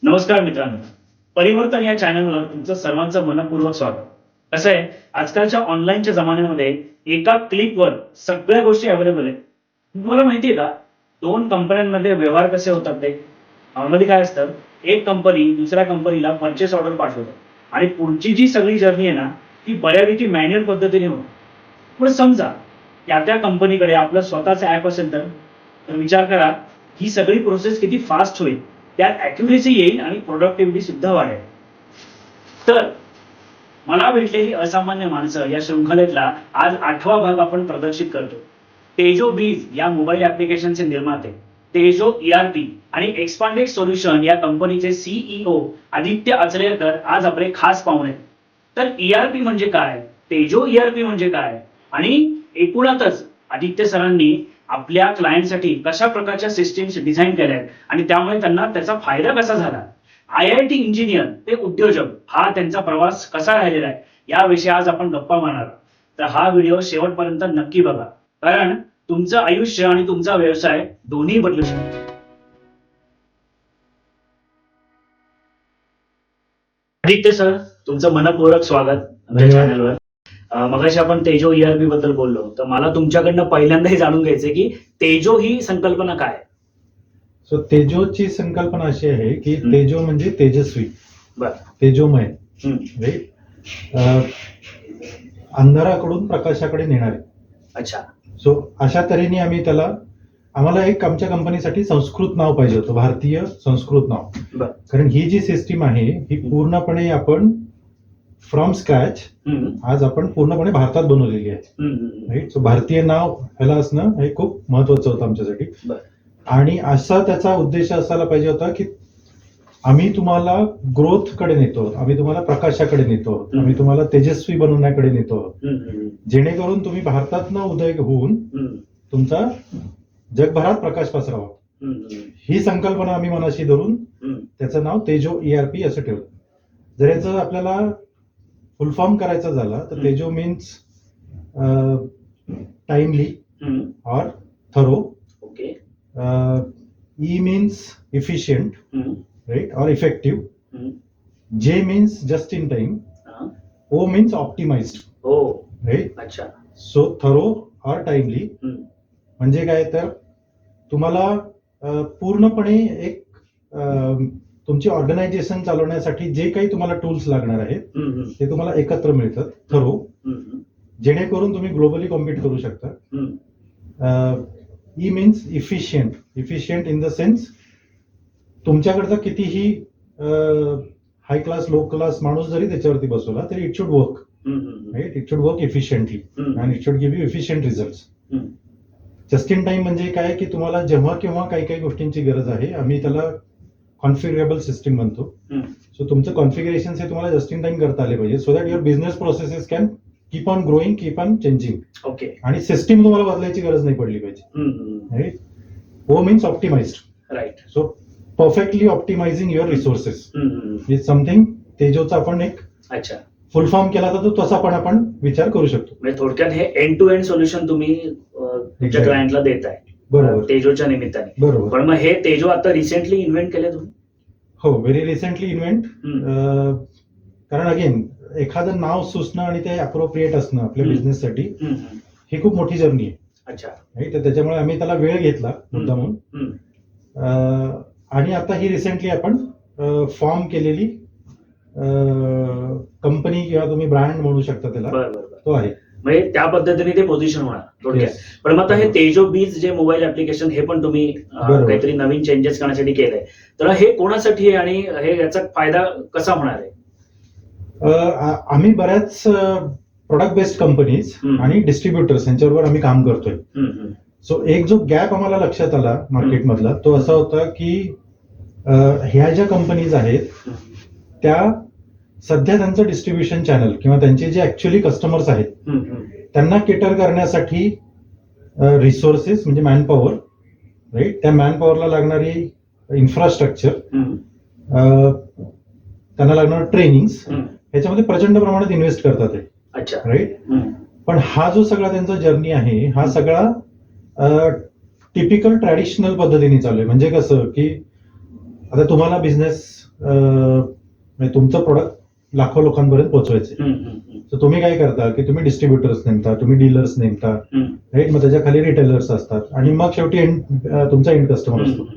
नमस्कार मित्रांनो, परिवर्तन या चॅनलवर तुमचं सर्वांचं मनपूर्वक स्वागत. कसं आहे, आजकालच्या ऑनलाईनच्या जमान्यामध्ये एका क्लिकवर सगळ्या गोष्टी अवेलेबल आहेत. तुम्हाला माहिती आहे का, दोन कंपन्यांमध्ये व्यवहार कसे होतात ते? नॉर्मली काय असतं, एक कंपनी दुसऱ्या कंपनीला परचेस ऑर्डर पाठवते आणि पुढची जी सगळी जर्नी आहे ना, ती बऱ्यापैकी मॅन्युअल पद्धतीने होते. पण समजा त्या कंपनीकडे आपलं स्वतःचं ऍप असेल तर विचार करा, ही सगळी प्रोसेस किती फास्ट होईल. त्यात अॅक्युरेसी येईल आणि प्रोडक्टिव्हिटी सुद्धा वाढेल. तर मला भेटलेली असामान्य माणसं या शृंखलेतला आज 8वा भाग आपण प्रदर्शित करतो. तेजो बीज या मोबाईल ऍप्लिकेशनचे निर्माते, तेजो ईआरपी आणि एक्सपांडेड सोल्युशन या कंपनीचे सीईओ आदित्य अचरेकर आज आपले खास पाहुणे. तर ईआरपी म्हणजे काय, तेजो ईआरपी म्हणजे काय, आणि एकूणातच आदित्य सरांनी आपल्या क्लायंटसाठी कशा प्रकारच्या सिस्टीम्स डिझाईन केल्या आणि त्यामुळे त्यांना त्याचा फायदा कसा झाला, आयआयटी इंजिनियर ते उद्योजक हा त्यांचा प्रवास कसा राहिलेला आहे, याविषयी आज आपण गप्पा मारणार. तर हा व्हिडिओ शेवटपर्यंत नक्की बघा, कारण तुमचं आयुष्य आणि तुमचा व्यवसाय दोन्ही बदलू शकतो. आदित्य सर, तुमचं मनपूर्वक स्वागत आमच्या चॅनलवर. मगाशी आपण तेजो ईआरपी बद्दल बोललो, तर मला तुमच्याकडनं पहिल्यांदा हे जाणून घ्यायचंय की तेजो ही संकल्पना काय? सो तेजोची संकल्पना अशी आहे की हम्म. तेजो म्हणजे तेजस्वी, बर. तेजोमय, हम्म. राईट. अंधाराकडून प्रकाशाकडे नेणारे. अच्छा. सो अशा तऱ्हेने आम्हाला एक आमच्या कंपनीसाठी संस्कृत नाव पाहिजे होतं, भारतीय संस्कृत नाव. बर. कारण ही जी सिस्टीम आहे ही पूर्णपणे आपण फ्रॉम स्क्रॅच आज आपण पूर्णपणे भारतात बनवलेली आहे, राईट. सो भारतीय नाव ह्याला असणं हे खूप महत्वाचं होतं आमच्यासाठी. बर. आणि असा त्याचा उद्देश असायला पाहिजे होता की आम्ही तुम्हाला ग्रोथ कडे नेतो, आम्ही तुम्हाला प्रकाशाकडे नेतो, आम्ही तुम्हाला तेजस्वी बनवण्याकडे नेतो, जेणेकरून तुम्ही भारतातनं उदय होऊन तुमचा जगभरात प्रकाश पसरावा. ही संकल्पना आम्ही मनाशी धरून त्याचं नाव तेजो ईआरपी असं ठेवलं. जर याचं आपल्याला फुल फॉर्म करायचं झाला तर तेजो मीन्स टाइमली और thorough, okay. E means efficient, right, और effective. J means just in time. O means optimized, right. अच्छा. सो थरो और टाइमली म्हणजे काय, तर तुम्हाला पूर्णपणे एक तुमची ऑर्गनायझेशन चालवण्यासाठी जे काही तुम्हाला टूल्स लागणार आहेत ते तुम्हाला एकत्र मिळतात, थरो, जेणेकरून तुम्ही ग्लोबली कॉम्पीट करू शकता. E means efficient, efficient in the sense तुमच्याकडचा कितीही हाय क्लास लो क्लास माणूस जरी त्याच्यावरती बसवला तरी it should work, right. It should work efficiently and it should give you efficient result. Just in time म्हणजे काय की तुम्हाला जेव्हा केव्हा काही काही गोष्टींची गरज आहे, आम्ही त्याला कॉन्फिगरेबल सिस्टीम म्हणतो. सो तुमचं कॉन्फिगरेशन हे तुम्हाला जस्ट इन टाइम करता आले पाहिजे, so that your business processes can keep on growing, keep on changing. Okay. आणि सिस्टीम तुम्हाला बदलायची गरज नाही पडली पाहिजे, right. O means optimized, right. So perfectly optimizing your resources is something तेजोचा आपण एक अच्छा फुल फॉर्म केला तर तो तसा पण आपण विचार करू शकतो. म्हणजे थोडक्यात हे एंड टू एंड सोल्युशन तुम्ही तुमच्या Exactly. क्लायंटला देताय, बरोबर, तेजोच्या निमित्ताने. बरोबर. पण मग हे तेजो आता रिसेंटली इन्व्हेंट केले तुम्ही? हो, व्हेरी रिसेंटली इन्व्हेंट. कारण अगेन एखादं नाव सुचणं आणि ते अप्रोप्रिएट असणं आपल्या बिझनेससाठी ही खूप मोठी जर्नी आहे. अच्छा. राईट. तर त्याच्यामुळे आम्ही त्याला वेळ घेतला मुद्दामून. आणि आता ही रिसेंटली आपण फॉर्म केलेली कंपनी किंवा तुम्ही ब्रँड म्हणू शकता त्याला, तो आहे. म्हणजे त्या पद्धतीने ते पोझिशन होणार थोडक्यात. पण मग आता हे तेजो बीज जे मोबाईल ऍप्लिकेशन हे पण तुम्ही काहीतरी नवीन चेंजेस करण्यासाठी केलंय, तर हे कोणासाठी आहे आणि हे याचा फायदा कसा होणार आहे? आम्ही बऱ्याच प्रोडक्ट बेस्ड कंपनीज आणि डिस्ट्रीब्युटर्स यांच्याबरोबर आम्ही काम करतोय. सो एक जो गॅप आम्हाला लक्षात आला मार्केटमधला तो असा होता की ह्या ज्या कंपनीज आहेत त्या सध्या त्यांचं डिस्ट्रीब्युशन चॅनल किंवा त्यांचे जे ऍक्च्युअली कस्टमर्स आहेत त्यांना केटर करण्यासाठी रिसोर्सेस म्हणजे मॅनपॉवर, राईट, त्या मॅनपॉवरला लागणारी इन्फ्रास्ट्रक्चर, त्यांना लागणार ट्रेनिंग्स, ह्याच्यामध्ये प्रचंड प्रमाणात इन्व्हेस्ट करतात ते. अच्छा. राईट. पण हा जो सगळा त्यांचा जर्नी आहे हा सगळा टिपिकल ट्रॅडिशनल पद्धतीने चालू आहे. म्हणजे कसं की आता तुम्हाला बिझनेस म्हणजे तुमचं प्रोडक्ट लाखो लोकांपर्यंत पोहोचवायचे. तर तुम्ही काय करता की तुम्ही डिस्ट्रीब्युटर्स नेमता, तुम्ही डीलर्स नेमता, राईट. मग त्याच्या खाली रिटेलर्स असतात आणि मग शेवटी तुमचा एंड कस्टमर असतो.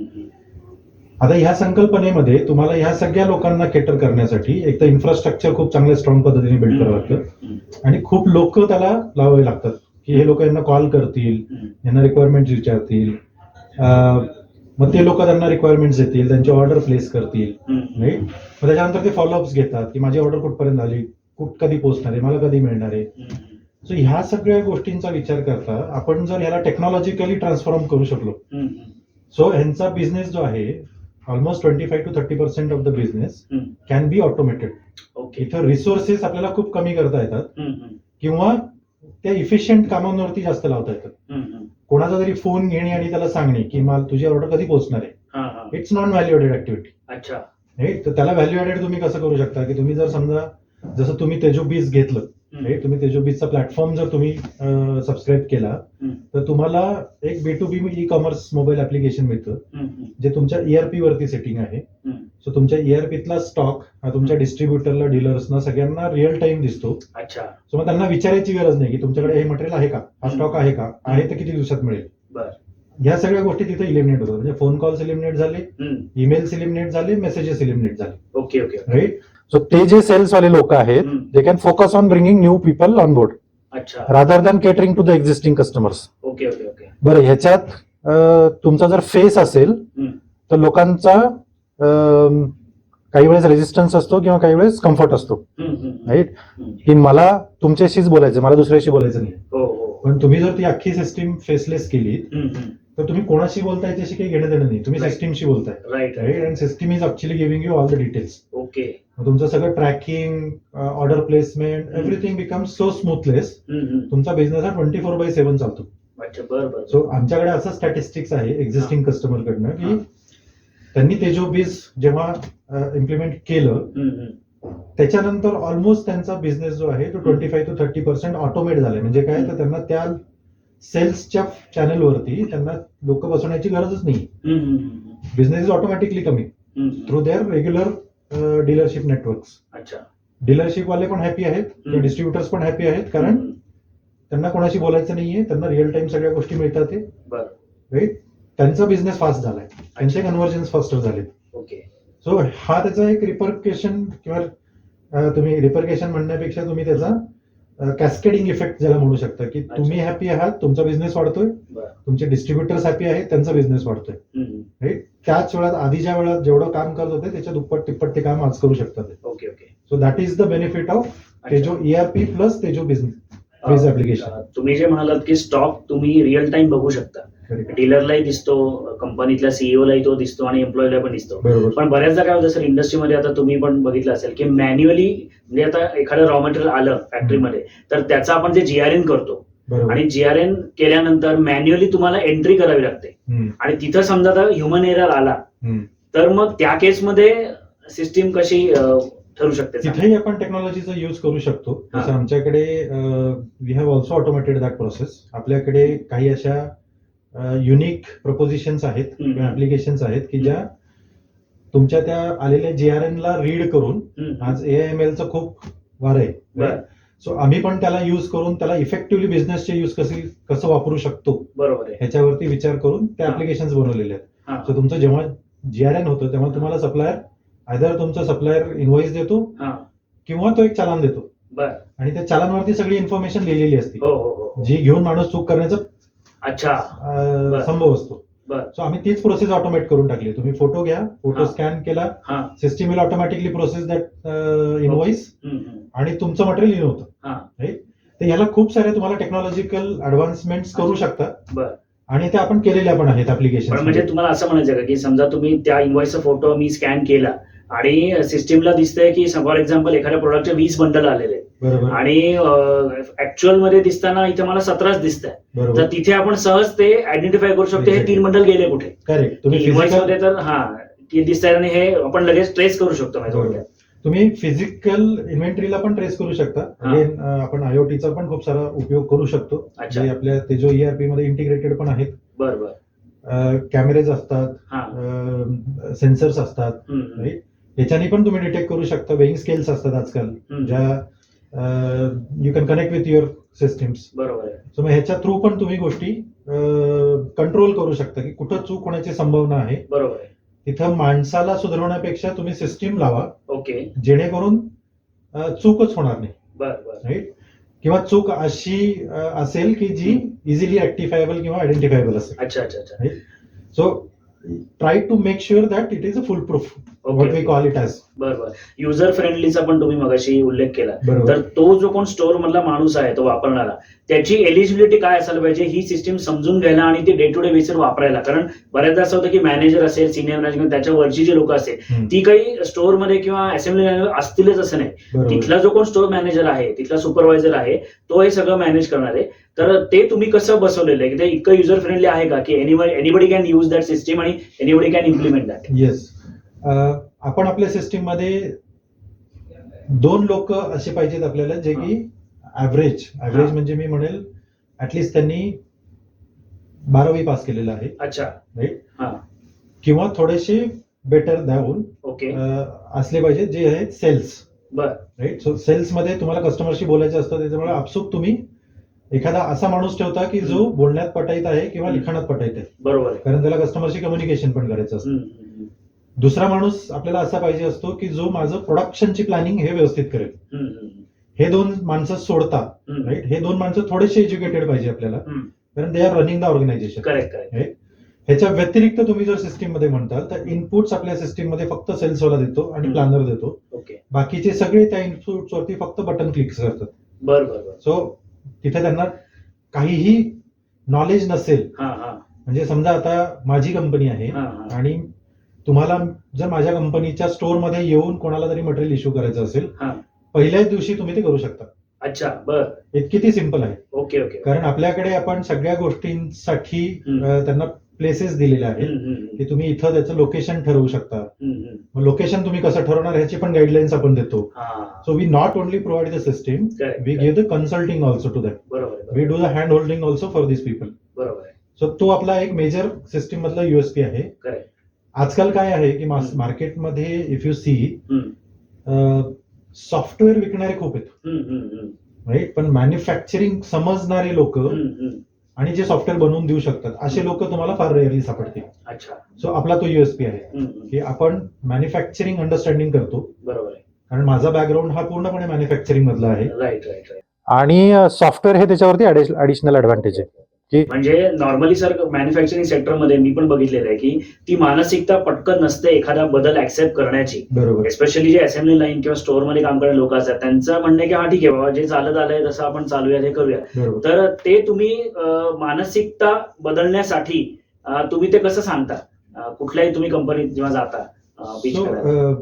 आता ह्या संकल्पनेमध्ये तुम्हाला ह्या सगळ्या लोकांना केटर करण्यासाठी एक तर इन्फ्रास्ट्रक्चर खूप चांगल्या स्ट्रॉंग पद्धतीने बिल्ड करावं लागतं आणि खूप लोक त्याला लावावे लागतात की हे लोक यांना कॉल करतील, यांना रिक्वायरमेंट विचारतील, मग ते लोक त्यांना रिक्वायरमेंट देतील, त्यांची ऑर्डर प्लेस करतील, राईट. मग त्याच्यानंतर ते फॉलोअप्स घेतात की माझी ऑर्डर कुठपर्यंत आली, कधी पोहोचणार आहे, मला कधी मिळणार आहे. सो ह्या सगळ्या गोष्टींचा विचार करता आपण जर ह्याला टेक्नॉलॉजिकली ट्रान्सफॉर्म करू शकलो, सो ह्यांचा बिझनेस जो आहे almost 25 to 30% of the business can be automated. इथं रिसोर्सेस आपल्याला खूप कमी करता येतात किंवा त्या इफिशियंट कामांवरती जास्त लावता येतात. कोणाचा तरी फोन घेणे आणि त्याला सांगणे की मला तुझी ऑर्डर कधी पोहोचणार आहे, it's non value added activity. अच्छा, राईट. तर त्याला व्हॅल्यू ऍडेड तुम्ही कसं करू शकता की तुम्ही जर समजा जसं तुम्ही तेजोबीज घेतलं, राईट, तुम्ही तेजोबीजचा प्लॅटफॉर्म जर तुम्ही सबस्क्राईब केला तर तुम्हाला एक B2B e commerce mobile application मिळतं जे तुमच्या ERP वरती सेटिंग आहे. सो तुमच्या ERPतला स्टॉक हा तुमच्या डिस्ट्रीब्युटरला, डीलर्सना सगळ्यांना रिअल टाइम दिसतो. अच्छा. सो मग त्यांना विचारायची गरज नाही की तुमच्याकडे हे मटेरियल आहे का, हा स्टॉक आहे का, आहे तर किती दिवसात मिळेल. ह्या सगळ्या गोष्टी तिथे इलिमिनेट होतात. म्हणजे फोन कॉल्स इलिमिनेट झाले, ईमेल्स इलिमिनेट झाले, मेसेजेस इलिमिनेट झाले. Okay okay, right. सो ते जे सेल्स वाले लोक आहेत they can focus on bringing new people on board अच्छा, rather than catering to the existing customers. Okay okay okay. बरं, ह्याच्यात तुमचा जर फेस असेल तर लोकांचा काही वेळेस रेजिस्टन्स असतो किंवा काही वेळेस कम्फर्ट असतो, राईट. की मला तुमच्याशीच बोलायचं, मला दुसऱ्याशी बोलायचं नाही. पण तुम्ही जर ती अख्खी सिस्टीम फेसलेस केली तर तुम्ही कोणाशी बोलताय त्याशी काही घेणं देणं नाही, तुम्ही सिस्टीमशी बोलताय, right. And system is actually giving you all the details. Okay. तुमचं सगळं tracking, order placement, everything becomes so smoothless. तुमचा बिझनेस हा 24/7 चालतो. अच्छा, बरोबर. सो आमच्याकडे असं स्टॅटिस्टिक्स आहे एक्झिस्टिंग कस्टमर कडनं की त्यांनी तेजोबीज जेव्हा इम्प्लिमेंट केलं त्याच्यानंतर ऑलमोस्ट त्यांचा बिझनेस जो आहे तो 25 to 30% ऑटोमेट झालाय. म्हणजे काय, तर त्यांना त्या सेल्सच्या चॅनलवरती त्यांना लोक बसवण्याची गरजच नाही. Business is automatically coming through their regular dealership networks. अच्छा. डीलरशिप वाले पण हॅपी आहेत, डिस्ट्रीब्युटर्स पण हॅपी आहेत, कारण त्यांना कोणाशी बोलायचं नाहीये, त्यांना रिअल टाइम सगळ्या गोष्टी मिळतात. राईट. त्यांचा बिझनेस फास्ट झालाय, त्यांचे कन्व्हर्जन्स फास्टर झाले. ओके. सो हा त्याचा एक रिपरकेशन किंवा तुम्ही रिपरकेशन म्हणण्यापेक्षा तुम्ही त्याचा कॅस्केडिंग इफेक्ट ज्याला म्हणू शकता की तुम्ही हॅपी आहात, तुमचा बिझनेस वाढतोय, तुमचे डिस्ट्रीब्युटर्स हॅपी आहेत, त्यांचा बिझनेस वाढतोय. राईट. त्याच वेळात आधीच्या वेळात जेवढं काम करत होते त्याच्या दुप्पट तिप्पट ते काम आज करू शकतात. Okay okay. So that is the benefit of तेजो ERP प्लस तेजो बिझनेस ऍप्लिकेशन. तुम्ही जे म्हणालात की स्टॉक तुम्ही रिअल टाइम बघू शकता, डीलरलाही दिसतो, कंपनीतल्या सीईओलाही तो दिसतो आणि एम्प्लॉईला पण दिसतो. पण बऱ्याचदा काय होतं सर, इंडस्ट्रीमध्ये आता तुम्ही पण बघितलं असेल की मॅन्युअली, म्हणजे आता एखादं रॉ मटेरियल आलं फॅक्टरीमध्ये तर त्याचं आपण जे GRN करतो आणि GRN केल्यानंतर मॅन्युअली तुम्हाला एंट्री करावी लागते आणि तिथं समजा आता ह्युमन एरर आला तर मग त्या केसमध्ये सिस्टीम कशी ठरू शकते? तिथेही आपण टेक्नॉलॉजीचा यूज करू शकतो. जसं आमच्याकडे we have also automated that process. आपल्याकडे काही अशा युनिक प्रपोजिशन्स आहेत किंवा ऍप्लिकेशन्स आहेत की ज्या तुमच्या त्या आलेल्या GRN ला रीड करून, आज AIMLचं खूप वार आहे, सो आम्ही पण त्याला युज करून त्याला इफेक्टिव्हली बिझनेसचे यूज कसं वापरू शकतो बरोबर ह्याच्यावरती विचार करून त्या ऍप्लिकेशन्स बनवलेले आहेत. सो तुमचं जेव्हा GRN होतं तेव्हा तुम्हाला सप्लायर आयदर तुमचा सप्लायर इनव्हॉइस देतो किंवा तो एक चालान देतो आणि त्या चालानवरती सगळी इन्फॉर्मेशन लिहिलेली असते जी घेऊन माणूस चूक करण्याचा संभव असतो. सो आम्ही तीच प्रोसेस ऑटोमेट करून टाकली. तुम्ही फोटो घ्या, फोटो स्कॅन केला, system will automatically process that invoice आणि तुमचं मटेरियल इन होतं. राईट. तर याला खूप सारे तुम्हाला टेक्नॉलॉजिकल ऍडव्हान्समेंट करू शकता आणि त्या आपण केलेल्या पण आहेत ऍप्लिकेशन. म्हणजे तुम्हाला असं म्हणायचं का की समजा तुम्ही त्या इनव्हॉइसचा फोटो मी स्कॅन केला आणि सिस्टीमला दिसतंय की फॉर एक्झाम्पल एखाद्या प्रोडक्टचे 20 बंडल आलेले आणि ऍक्च्युअल मध्ये दिसताना इथे मला 17च दिसत आहे, तर तिथे आपण सहज ते आयडेंटिफाय करू शकतो हे 3 बंडल गेले कुठे. करेक्ट. तुम्ही इनव्हॉइस मध्ये तर की दिसतंय आणि हे आपण लगेच ट्रेस करू शकतो. तुम्ही फिजिकल इन्व्हेंटरीला पण ट्रेस करू शकता. अगेन आपण IoTचा पण खूप सारा उपयोग करू शकतो. जे आपल्या तेजो ERP मध्ये इंटिग्रेटेड पण आहेत. बरोबर. कॅमेरेज असतात, सेन्सर्स असतात, याच्याने पण तुम्ही डिटेक्ट करू शकता. वेइंग स्केल्स असतात आजकाल ज्या you can connect with your systems. बरोबर आहे. सो मग ह्याच्या थ्रू पण तुम्ही गोष्टी कंट्रोल करू शकता की कुठं चूक होण्याची संभावना आहे. बरोबर आहे. तिथं माणसाला सुधारवण्यापेक्षा तुम्ही सिस्टीम लावा ओके. जेणेकरून चूकच होणार नाही. बर. राईट. किंवा चूक अशी असेल की जी इझिली ऍक्टिफायबल किंवा आयडेंटिफायबल असेल. अच्छा. So try to make sure that it is a full proof, what we call it as. बरोबर. युजर फ्रेंडलीचा पण तुम्ही मगाशी उल्लेख केला. बरोबर. तर तो जो कोण स्टोअर मधला माणूस आहे तो वापरणारा, त्याची एलिजिबिलिटी काय असायला पाहिजे ही सिस्टीम समजून घ्यायला आणि ती डे टू डे बेसिस वापरायला. कारण बऱ्याचदा असं होतं की मॅनेजर असेल, सिनियर मॅनेजमेंट, त्याच्या वरची जी लोक असेल ती काही स्टोअर मध्ये किंवा असेंब्ली असतीलच असं नाही. बरोबर. तिथला जो कोण स्टोअर मॅनेजर आहे, तिथला सुपरवायझर आहे, तो हे सगळं मॅनेज करणार आहे. तर ते तुम्ही कसं बसवलेलं आहे की ते इतकं युजर फ्रेंडली आहे का की anybody can use that system आणि anybody can implement that? Yes. आपण आपल्या सिस्टीम मध्ये 2 लोक असे पाहिजेत आपल्याला जे की ऍव्हरेज म्हणजे मी म्हणेल ऍटलिस्ट त्यांनी 12वी पास केलेलं आहे. अच्छा. राईट. हा. किंवा थोडेसे बेटर द्यावून ओके. असले पाहिजे जे आहेत सेल्स. बर. राईट. सो सेल्स मध्ये तुम्हाला कस्टमरशी बोलायचं असतं, त्याच्यामुळे आपसूक तुम्ही एखादा असा माणूस ठेवता की जो बोलण्यात पटाईत आहे किंवा लिखाणात पटाईत आहे. बरोबर. कारण त्याला कस्टमरशी कम्युनिकेशन पण करायचं असतं. दुसरा माणूस आपल्याला असा पाहिजे असतो की जो माझं प्रोडक्शनची प्लॅनिंग हे व्यवस्थित करेल. हे 2 माणसं सोडता. राईट. हे 2 माणसं थोडेसे एज्युकेटेड पाहिजे आपल्याला, कारण they are running the organization. Correct. ह्याच्या व्यतिरिक्त तुम्ही जर सिस्टीम मध्ये म्हणताल तर इनपुट्स आपल्या सिस्टीम मध्ये फक्त सेल्सवाला देतो आणि प्लॅनर देतो. ओके. बाकीचे सगळे त्या इनपुट्स वरती फक्त बटन क्लिक करतात. बरोबर. सो तिथे त्यांना काहीही नॉलेज नसेल. म्हणजे समजा आता माझी कंपनी आहे आणि तुम्हाला जर माझ्या कंपनीच्या स्टोअर मध्ये येऊन कोणाला तरी मटेरियल इश्यू करायचं असेल, पहिल्याच दिवशी तुम्ही ते करू शकता. अच्छा. बर. इतकी ती सिम्पल आहे. ओके. कारण आपल्याकडे आपण सगळ्या गोष्टींसाठी त्यांना प्लेसेस दिलेले आहेत की तुम्ही इथं त्याचं लोकेशन ठरवू शकता. मग लोकेशन तुम्ही कसं ठरवणार ह्याची पण गाईडलाईन्स आपण देतो. So we not only provide the system, we give the consulting also to that. बरोबर. We do the hand holding also for this people. बरोबर. सो तो आपला एक मेजर सिस्टीम मधला युएसपी आहे. करेक्ट. आजकाल काय आहे की मार्केटमध्ये इफ यू सी सॉफ्टवेअर विकणारे खूप आहेत. राईट. पण मॅन्युफॅक्चरिंग समजणारे लोक आणि जे सॉफ्टवेअर बनवून देऊ शकतात असे लोक तुम्हाला फार रेअरली सापडतील. अच्छा. सो आपला तो युएसपी आहे की आपण मॅन्युफॅक्चरिंग अंडरस्टँडिंग करतो. बरोबर. कारण माझा बॅकग्राऊंड हा पूर्णपणे मॅन्युफॅक्चरिंग मधला आहे. राईट. आणि सॉफ्टवेअर हे त्याच्यावरती ऍडिशनल ऍडव्हान्टेज आहे. म्हणजे नॉर्मली सर मॅन्युफॅक्चरिंग सेक्टरमध्ये मी पण बघितलेलं आहे की ती मानसिकता पटकन नसते एखादा बदल ऍक्सेप्ट करण्याची. बरोबर. एस्पेशली जे असेंब्ली लाईन किंवा स्टोअर मध्ये काम करणारे लोक असतात त्यांचं म्हणणं आहे की हा ठीक आहे बाबा, जे चालत आलंय तसं आपण चालूया, हे करूया. तर ते तुम्ही मानसिकता बदलण्यासाठी तुम्ही ते कसं सांगता? कुठल्याही तुम्ही कंपनीत जेव्हा जाता pitch करायला?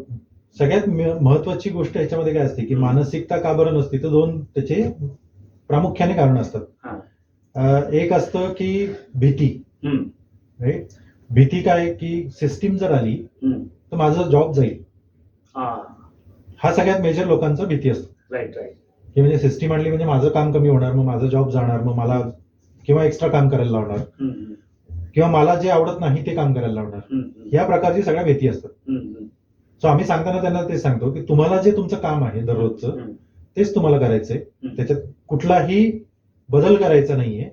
सगळ्यात महत्वाची गोष्ट ह्याच्यामध्ये काय असते की मानसिकता का बरं नसते, तर 2 त्याचे प्रामुख्याने कारण असतात. एक असतं की भीती. राईट. भीती काय की सिस्टीम जर आली तर माझा जॉब जाईल. हा सगळ्यात मेजर लोकांचा भीती असतो. राईट. की म्हणजे सिस्टीम आणली म्हणजे माझं काम कमी होणार, मग माझा जॉब जाणार, मग मला किंवा एक्स्ट्रा काम करायला लावणार किंवा मला जे आवडत नाही ते काम करायला लावणार. या प्रकारची सगळ्या भीती असतात. सो आम्ही सांगताना त्यांना ते सांगतो की तुम्हाला जे तुमचं काम आहे दररोजचं तेच तुम्हाला करायचंय. त्याच्यात कुठलाही बदल करायचा नाहीये.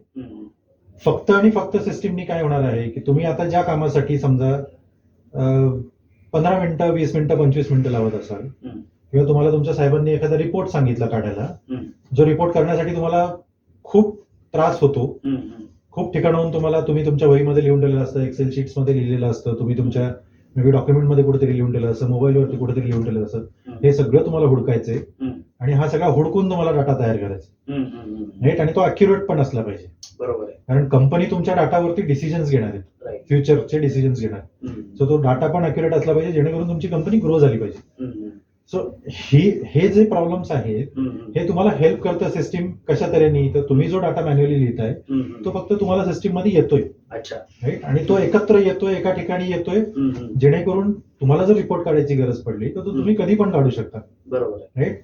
फक्त आणि फक्त सिस्टीमनी काय होणार आहे की तुम्ही आता ज्या कामासाठी समजा 15 मिनिटं, 20 मिनिटं, 25 मिनिटं लावत असाल किंवा तुम्हाला तुमच्या साहेबांनी एखादा रिपोर्ट सांगितला काढायला, जो रिपोर्ट करण्यासाठी तुम्हाला खूप त्रास होतो. खूप ठिकाणाहून तुम्ही तुमच्या वहीमध्ये लिहून ठेवलेलं असतं, एक्सेल शीट्स मध्ये लिहिलेलं असतं, तुम्ही तुमच्या मे बी डॉक्युमेंट मध्ये कुठेतरी लिहून ठेवलं असं, मोबाईलवरती कुठेतरी लिहून ठेवलं असं. हे सगळं तुम्हाला हुडकायचंय आणि हा सगळा हुडकून तुम्हाला डाटा तयार करायचा. राईट. आणि तो अॅक्युरेट पण असला पाहिजे. बरोबर. कारण कंपनी तुमच्या डाटावरती डिसिजन्स घेणार आहेत, फ्युचरचे डिसिजन्स घेणार. सो तो डाटा पण अॅक्युरेट असला पाहिजे जेणेकरून तुमची कंपनी ग्रो झाली पाहिजे. सो हे जे प्रॉब्लेम्स आहेत हे तुम्हाला हेल्प करतं सिस्टीम कशा तऱ्हेने, तर तुम्ही जो डाटा मॅन्युअली लिहिताय तो फक्त तुम्हाला सिस्टीम मध्ये येतोय. अच्छा. राईट. आणि तो एकत्र येतोय, एका ठिकाणी येतोय, जेणेकरून तुम्हाला जर रिपोर्ट काढायची गरज पडली तर तो तुम्ही कधी पण काढू शकता. बरोबर. राईट.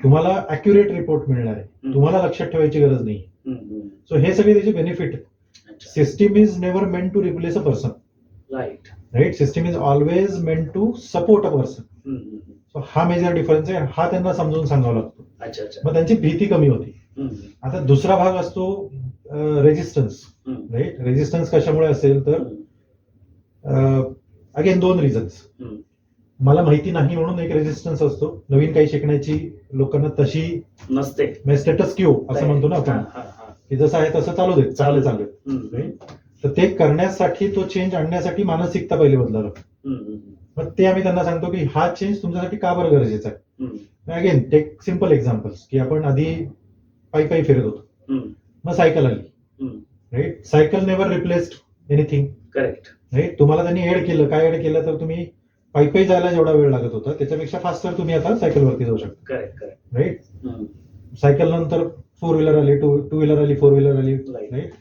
तुम्हाला अॅक्युरेट रिपोर्ट मिळणार आहे, तुम्हाला लक्षात ठेवायची गरज नाही. सो हे सगळे त्याचे benefit. System is never meant to replace a person. Right. Right. System is always meant to support a person. So हा मेजर डिफरन्स आहे, हा त्यांना समजून सांगावा लागतो. अच्छा अच्छा. मग त्यांची भीती कमी होती. हम्म. आता दुसरा भाग असतो रेजिस्टन्स. राईट. रेजिस्टन्स कशामुळे असेल तर अगेन 2 रिझन्स. हम्म. मला माहिती नाही म्हणून एक रेजिस्टन्स असतो. नवीन काही शिकण्याची लोकांना तशी नसते. स्टेटस क्यू असं म्हणतो ना आपण, हा, हा, हा. की जसं आहे तसं चालू देत, चालू. हम्म. तर ते करण्यासाठी, तो चेंज आणण्यासाठी मानसिकता पहिले बदलावं. हम्म. मग ते आम्ही त्यांना सांगतो की हा चेंज तुमच्यासाठी का बरं गरजेचा आहे. हम्म. अगेन टेक सिम्पल एक्झाम्पल्स, की आपण आधी पायी फिरत होतो, हम्म. मग सायकल आली. Hmm. Right. Cycle never replaced anything. Correct. Right. तुम्हाला त्यांनी ऍड केलं, काय ऍड केलं तर तुम्ही पायी जायला जेवढा वेळ लागत होता त्याच्यापेक्षा फास्टर तुम्ही आता सायकलवरती जाऊ शकता. करेक्ट. करेक्ट. राईट. हम्म. सायकल नंतर 4 व्हीलर आली, टू व्हीलर आली, 4 व्हीलर आली. Right. राईट.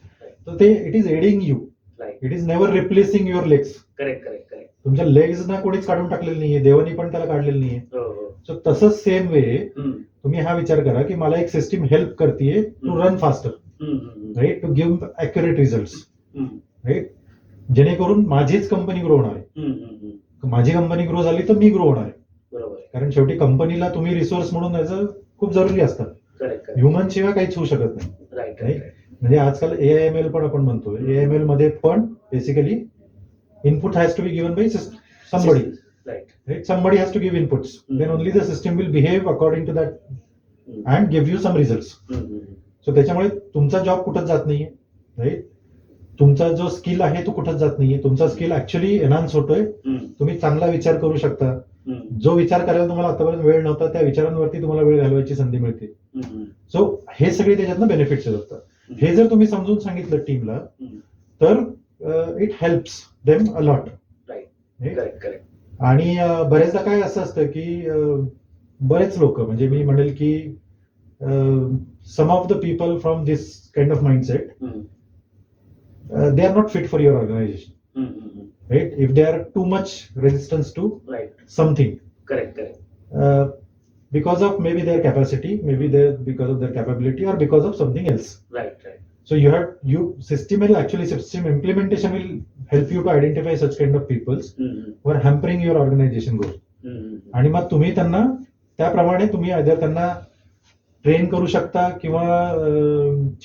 तर ते it is adding you. Right. It is never replacing your legs. Correct. Correct. Correct. तुमच्या लेग्स ना कोणीच काढून टाकलेलं नाहीये, देवानी पण त्याला काढलेलं नाहीये. हो हो. सो तसंच सेम वे हम्म. तुम्ही हा विचार करा की मला एक सिस्टीम हेल्प करते to run faster. Hmm. Right. To give accurate result. Hmm. Right. जेणेकरून माझीच कंपनी ग्रो होणार आहे. माझी कंपनी ग्रो झाली तर मी ग्रो होणार आहे. बरोबर आहे. कारण शेवटी कंपनीला तुम्ही रिसोर्स म्हणून याचं खूप जरुरी असतं. करेक्ट. ह्युमन शिवाय काहीच होऊ शकत नाही. राईट. राईट. म्हणजे आजकाल AIML पण आपण म्हणतो. AIML मध्ये पण basically input has to be given by somebody. Right. Right? Somebody has to give inputs. Then only the system will behave according to that and give you some results. So त्याच्यामुळे तुमचा job कुठंच जात नाहीये. Right. तुमचा जो skill आहे तो कुठंच जात नाहीये. तुमचा स्किल ऍक्च्युअली एनहान्स होतोय. तुम्ही चांगला विचार करू शकता. जो विचार करायला तुम्हाला आतापर्यंत वेळ नव्हता त्या विचारांवरती तुम्हाला वेळ घालवायची संधी मिळते. सो हे सगळे त्याच्यातनं बेनिफिट्स असतात. हे जर तुम्ही समजून सांगितलं टीमला तर it helps them a lot. Correct. Correct. आणि बरेचदा काय असं असतं की बरेच लोक, म्हणजे मी म्हणेल की some of the people from this kind of mindset they are not fit for your organisation. Right. If they are too much resistance to something. Correct. Correct. because of maybe their capacity, maybe because of their capability, or because of something else. Right. Right. So system implementation will help you to identify such kind of peoples who are hampering your organization growth. आणि मग तुम्ही त्यांना त्याप्रमाणे तुम्ही either त्यांना train करू शकता किंवा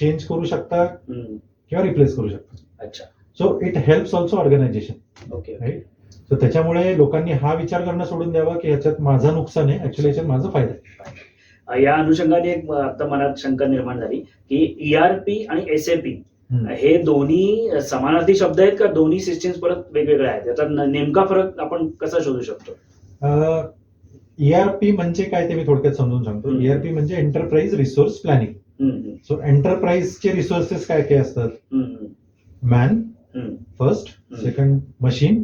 चेंज करू शकता किंवा रिप्लेस करू शकता. अच्छा. So it helps also organization. Okay. Right. तर त्याच्यामुळे लोकांनी हा विचार करणं सोडून द्यावा की ह्याच्यात माझं नुकसान आहे, ऍक्च्युअली ह्याच्यात माझा फायदा आहे. या अनुषंगाने एक आता मनात शंका निर्माण झाली की ERP आणि SAP हे दोन्ही समानार्थी शब्द आहेत का दोन्ही सिस्टीम्स परत वेगवेगळ्या आहेत? याचा नेमका फरक आपण कसा शोधू शकतो? ERP म्हणजे काय ते मी थोडक्यात समजून सांगतो. ERP म्हणजे एंटरप्राइज रिसोर्स प्लॅनिंग. सो एंटरप्राइजचे रिसोर्सेस काय काय असतात? Man first, second machine,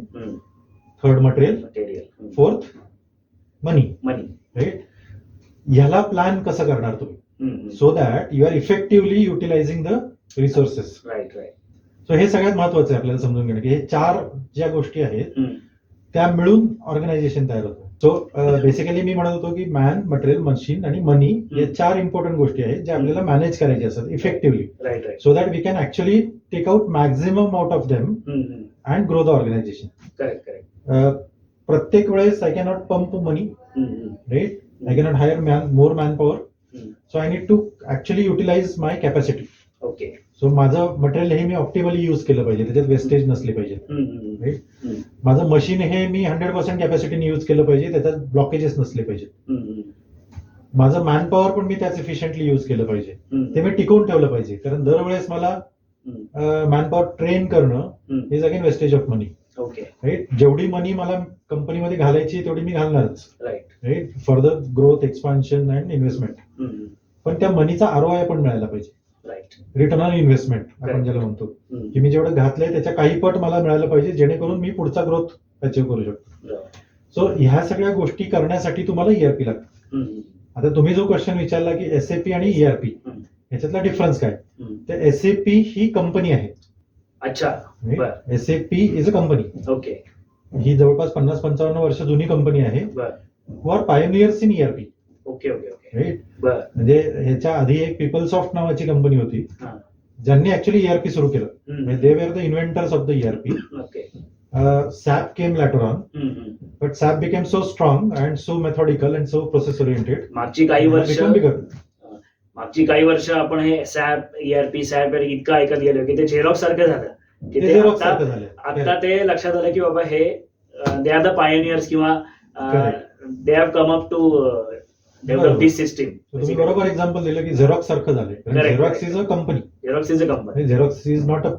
third material, fourth money. Right. ह्याला प्लॅन कसं करणार तुम्ही so that you are effectively utilising the resources. Right. Right. So हे सगळ्यात महत्वाचं आहे आपल्याला समजून घेणं की हे 4 ज्या गोष्टी आहेत त्या मिळून ऑर्गनायझेशन तयार होतं. सो बेसिकली मी म्हणत होतो की मॅन, मटेरियल, मशीन आणि मनी या 4 इम्पॉर्टंट गोष्टी आहेत ज्या आपल्याला मॅनेज करायच्या असतात effectively. Right. So that we can actually take out maximum out of them and grow the organization. Correct. Correct. प्रत्येक वेळेस I cannot pump money. Right. I cannot hire more manpower. So I need to actually utilize my capacity. Okay. So माझं material हे मी optimally use केलं पाहिजे, त्याच्यात wastage नसले पाहिजे. राईट. माझं मशीन हे मी 100% कॅपॅसिटीने युज केलं पाहिजे, त्याच्यात ब्लॉकेजेस नसले पाहिजे. माझं मॅन पॉवर पण मी त्याच इफिशियंटली युज केलं पाहिजे, ते मी टिकवून ठेवलं पाहिजे. कारण दरवेळेस मला मॅन पॉवर ट्रेन करणं is again wastage of money. Okay. Right. जेवढी मनी मला कंपनीमध्ये घालायची तेवढी मी घालणारच. Right. Right. For the growth, expansion and investment. पण त्या मनीचा ROI पण मिळायला पाहिजे. राईट. रिटर्न ऑन इन्व्हेस्टमेंट आपण ज्याला म्हणतो, की मी जेवढं घातलंय त्याच्या काही पट मला मिळालं पाहिजे जेणेकरून मी पुढचा ग्रोथ अचीव्ह करू शकतो. सो ह्या सगळ्या गोष्टी करण्यासाठी तुम्हाला ERP लागतं. आता तुम्ही जो क्वेश्चन विचारला की SAP आणि ERP ह्याच्यातला डिफरन्स काय, तर SAP ही कंपनी आहे. अच्छा. SAP is a company. Okay. ही जवळपास 50-55 वर्ष जुनी कंपनी आहे. Who are pioneers in ERP. Okay. Okay. Okay. Right. म्हणजे ह्याच्या आधी एक पीपलसॉफ्ट नावाची कंपनी होती ज्यांनी ऍक्च्युअली ERP सुरू केलं. They were the inventors of the ERP. Okay. SAP came later on, but SAP became so strong and so methodical and so process oriented. मागची काही वर्ष Become bigger. मागची काही वर्ष आपण हे सॅप ERP सॅप इतकं ऐकत गेलो की ते झेरॉक्स सारखं झालं की ते ते Xerox आता सारखं झालं. आता ते लक्षात आलं की बाबा हे दे आर द पायोनियर्स किंवा they have come up to develop बरोबर. This system. So तुम्ही बरोबर एक्झाम्पल दिलं की झेरॉक्स सारखं झालंय. Correct, Xerox correct. Is a company. Xerox is a company. Xerox is not a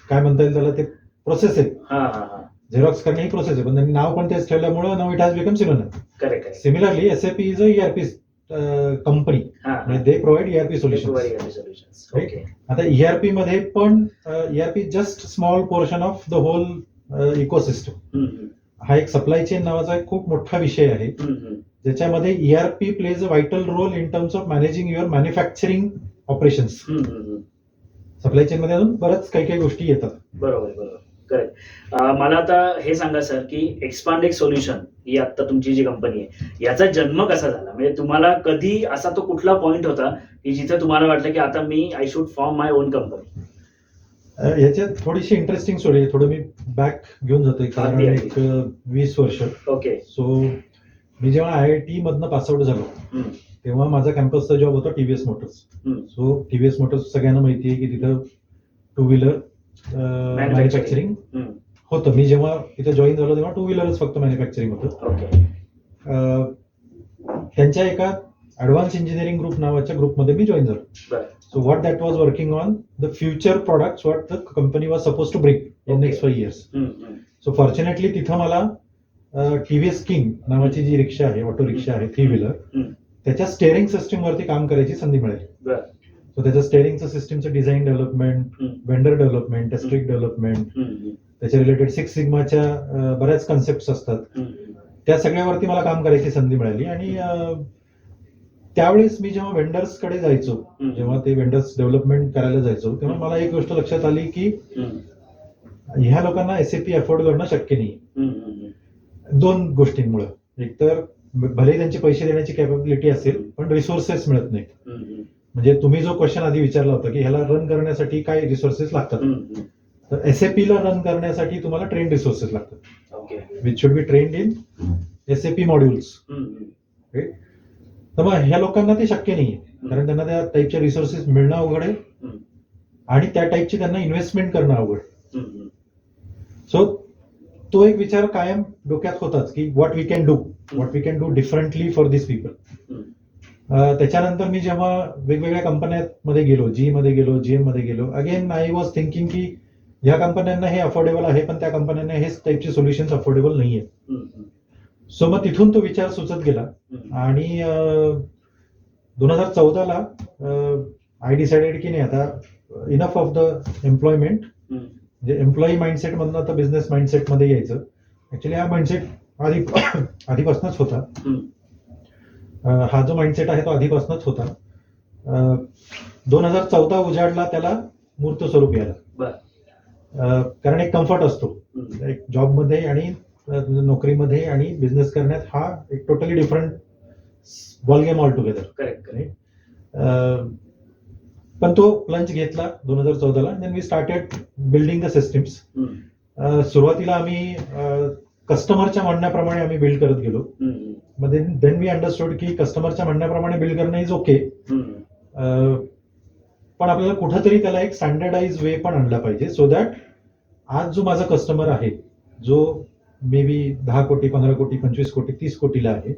काय म्हणता येईल त्याला, ते प्रोसेस आहे. हा हा हा झेरॉक्स करणे ही प्रोसेस आहे, पण त्यांनी नाव पण तेच ठेवल्यामुळे नाव it has become synonym. Correct similarly SAP is a ERP company. They provide ERP solution. Right. Okay. आता ERP मध्ये पण ERP just small portion of the whole ecosystem. हा एक सप्लाय चेन नावाचा एक खूप मोठा विषय आहे, ज्याच्यामध्ये ERP plays a vital role in terms of managing your manufacturing operations. Supply chain मध्ये अजून बरंच काही काही गोष्टी येतात. बरोबर बरोबर करेक्ट. मला आता हे सांगा सर की एक्सपांडेक्स सोल्युशन ही आता तुमची जी कंपनी आहे याचा जन्म कसा झाला, म्हणजे तुम्हाला कधी असा तो कुठला पॉइंट होता की जिथे तुम्हाला वाटलं की आता मी I should form my own company. याच्यात थोडीशी इंटरेस्टिंग स्टोरी आहे. थोडं मी बॅक घेऊन जातोय, कारण अगदी, एक 20 वर्ष. ओके. सो मी जेव्हा IIT मधनं पासआउट झालो तेव्हा माझा कॅम्पसचा जॉब होता TVS Motors. So TVS Motors सगळ्यांना माहिती आहे की तिथं टू व्हीलर मॅन्युफॅक्चरिंग होतं. मी जेव्हा तिथे जॉईन झालो तेव्हा टू व्हीलरच फक्त मॅन्युफॅक्चरिंग होतं. ओके. त्यांच्या एका ऍडव्हान्स इंजिनिअरिंग ग्रुप नावाच्या ग्रुपमध्ये मी जॉईन झालो. बरं. So what that was working on the future products what the company was supposed to bring in next 5 years. So fortunately तिथं मला TVS King नावाची जी रिक्षा आहे, ऑटो रिक्षा आहे, 3 व्हीलर, त्याच्या स्टेअरिंग सिस्टीम वरती काम करायची संधी मिळाली. बरं. सो त्याच्या स्टेअरिंगचं सिस्टीमचं design development, vendor development, testing development, त्याच्या रिलेटेड 6 सिग्माच्या बऱ्याच कन्सेप्ट असतात, त्या सगळ्यावरती मला काम करायची संधी मिळाली. आणि त्यावेळेस मी जेव्हा वेंडर्स कडे जायचो, जेव्हा ते वेंडर्स डेव्हलपमेंट करायला जायचो, तेव्हा मला एक गोष्ट लक्षात आली की ह्या लोकांना SAP अफोर्ड करणं शक्य नाही. 2 गोष्टींमुळे. एक तर भले त्यांचे पैसे देण्याची कॅपॅबिलिटी असेल पण रिसोर्सेस मिळत नाहीत. म्हणजे तुम्ही जो क्वेश्चन आधी विचारला होता की ह्याला रन करण्यासाठी काय रिसोर्सेस लागतात, तर SAP ला रन करण्यासाठी तुम्हाला ट्रेन रिसोर्सेस लागतात, which should be trained in SAP modules. तर मग ह्या लोकांना ते शक्य नाहीये, कारण त्यांना त्या टाईपचे रिसोर्सेस मिळणं अवघड आहे आणि त्या टाईपची त्यांना इन्व्हेस्टमेंट करणं अवघड. सो तो एक विचार कायम डोक्यात होताच की what we can do differently for this people. त्याच्यानंतर मी जेव्हा वेगवेगळ्या कंपन्यांमध्ये गेलो, GE मध्ये गेलो, GM मध्ये गेलो, अगेन आय वॉज थिंकिंग की ह्या कंपन्यांना हे अफोर्डेबल आहे पण त्या कंपन्यांना हेच टाईपचे सोल्युशन्स अफोर्डेबल नाहीये. सो मग तिथून तो विचार सुचत गेला आणि 2014ला आय डिसाइडेड की नाही, आता इनफ ऑफ द एम्प्लॉयमेंट, म्हणजे एम्प्लॉई माइंडसेट मधनं आता बिझनेस माइंडसेट मध्ये यायचं. ऍक्च्युली हा माइंडसेट आधीपासूनच होता. हा जो माइंडसेट आहे तो आधीपासूनच होता. 2014 उजाडला त्याला मूर्त स्वरूप यायला. कारण एक कम्फर्ट असतो एक जॉबमध्ये आणि नोकरीमध्ये आणि बिझनेस करण्यात, हा एक totally different ball game all together. Correct. पण तो प्लंज घेतला 2014ला. Then we started building the systems. सुरुवातीला आम्ही कस्टमरच्या म्हणण्याप्रमाणे आम्ही बिल्ड करत गेलो. देन वी अंडरस्टूड की कस्टमरच्या म्हणण्याप्रमाणे बिल्ड करणं इज ओके, पण आपल्याला कुठंतरी त्याला एक स्टँडर्डाइज वे पण आणला पाहिजे, सो दॅट आज जो माझा कस्टमर आहे, जो मे बी 10 कोटी, 15 कोटी, 25 कोटी, 30 कोटीला आहे,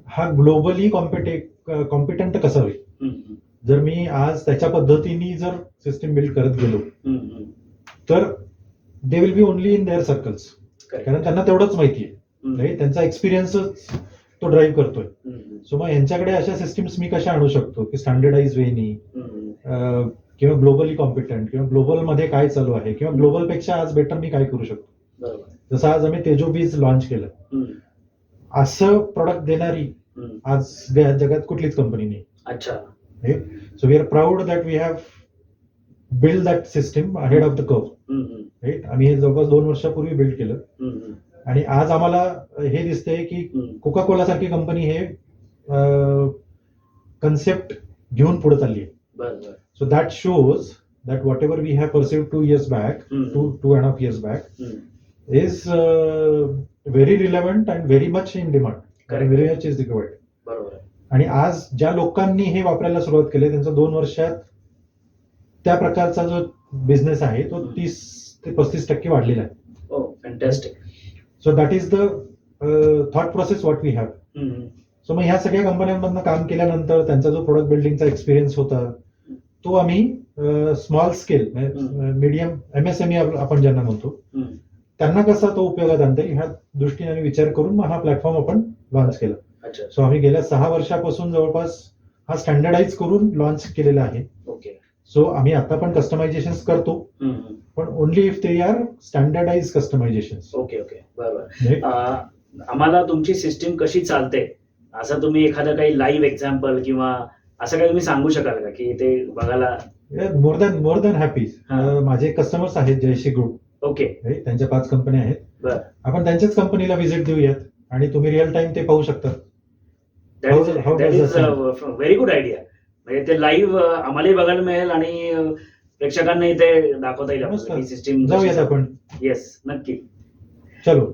हा ग्लोबली कॉम्पिटंट कसा होईल. जर मी आज त्याच्या पद्धतीने जर सिस्टीम बिल्ड करत गेलो तर they will be only in their circles, कारण त्यांना तेवढंच माहिती आहे, त्यांचा एक्सपिरियन्सच तो ड्राईव्ह करतोय. सो मग यांच्याकडे अशा सिस्टीम्स मी कशा आणू शकतो की स्टँडर्डाइज वेनी, किंवा ग्लोबली कॉम्पिटंट, किंवा ग्लोबल मध्ये काय चालू आहे, किंवा ग्लोबल पेक्षा आज बेटर मी काय करू शकतो. जसं आज आम्ही तेजोबीज लॉन्च केलं, असं प्रोडक्ट देणारी आज जगात कुठलीच कंपनी नाही. अच्छा. So we are proud that we have build that system ahead of the curve. Right. आम्ही हे जवळपास 2 वर्षापूर्वी बिल्ड केलं आणि आज आम्हाला हे दिसतंय की कोका कोला सारखी कंपनी हे कन्सेप्ट घेऊन पुढे चालली आहे. So that shows that whatever we have perceived 2 years back, 2.5 years back, is very relevant and very much in demand. Correct. Very much is required. बरोबर आहे. आणि आज ज्या लोकांनी हे वापरायला सुरुवात केली त्यांचा 2 वर्षात त्या प्रकारचा जो बिझनेस आहे तो 30 ते 35% वाढलेला आहे. हो, fantastic. So that is the thought process what we have. So मग ह्या सगळ्या कंपन्यांमधनं काम केल्यानंतर त्यांचा जो प्रोडक्ट बिल्डिंगचा एक्सपिरियन्स होता तो आम्ही स्मॉल स्केल मीडियम MSME आपण ज्यांना म्हणतो त्यांना कसा तो उपयोगात आणता येईल ह्या दृष्टीने आम्ही विचार करून मग हा प्लॅटफॉर्म आपण लॉन्च केला. अच्छा. सो आम्ही गेल्या 6 वर्षापासून जवळपास हा स्टँडर्डाइज करून लॉन्च केलेला आहे. ओके. सो आम्ही आता पण कस्टमायझेशन करतो पण only if they are standardize customization. Okay okay, बरोबर. आम्हाला तुमची सिस्टीम कशी चालते असं तुम्ही एखादं काही लाईव्ह एक्झाम्पल किंवा असं काही तुम्ही सांगू शकाल का की ते बघायला? More than happy. माझे कस्टमर्स आहेत जयश्री ग्रुप. ओके. त्यांच्या 5 कंपन्या आहेत. बरं. आपण त्यांच्याच कंपनीला व्हिजिट देऊयात आणि तुम्ही रिअल टाइम ते पाहू शकता. That is very good idea. म्हणजे ते लाईव्ह आम्हालाही बघायला मिळेल आणि प्रेक्षकांनाही ते दाखवता येईल सिस्टीम. जाऊयात आपण. येस, नक्की. चलो.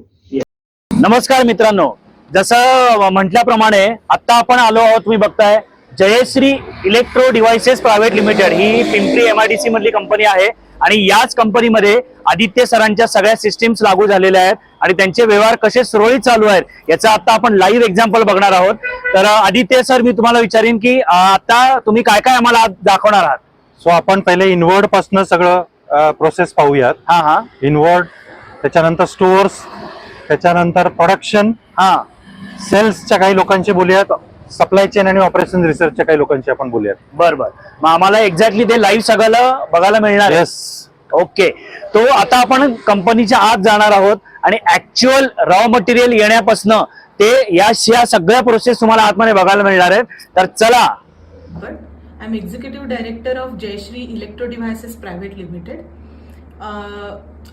नमस्कार मित्रांनो, जसं म्हटल्याप्रमाणे आता आपण आलो आहोत, तुम्ही बघताय Jayashree electro devices private limited ही पिंपरी MIDC मधली कंपनी आहे आणि याच कंपनीमध्ये आदित्य सरांच्या सगळ्या सिस्टीम्स लागू झालेल्या आहेत आणि त्यांचे व्यवहार कसे सुरळीत चालू आहेत याचा आता आपण लाईव्ह एक्झाम्पल बघणार आहोत. तर आदित्य सर, मी तुम्हाला विचारीन की आता तुम्ही काय काय आम्हाला दाखवणार आहात? सो आपण पहिले इनवर्ड पासून सगळं प्रोसेस पाहूयात. हा. इनवर्ड, त्याच्यानंतर स्टोअर्स, त्याच्यानंतर प्रोडक्शन, सेल्सच्या काही लोकांशी बोलूयात, सप्लाय चेन आणि ऑपरेशन रिसर्चच्या काही लोकांशी आपण बोलूयात. बरं. मग आम्हाला एक्झॅक्टली ते लाईव्ह सगळं बघायला मिळणार आहे. ओके. तो आता आपण कंपनीच्या आत जाणार आहोत आणि ऍक्च्युअल रॉ मटेरियल येण्यापासून ते या सगळ्या प्रोसेस तुम्हाला आतमध्ये बघायला मिळणार आहेत. तर चला. I'm Executive Director of Jayashree Electro Devices Private Limited.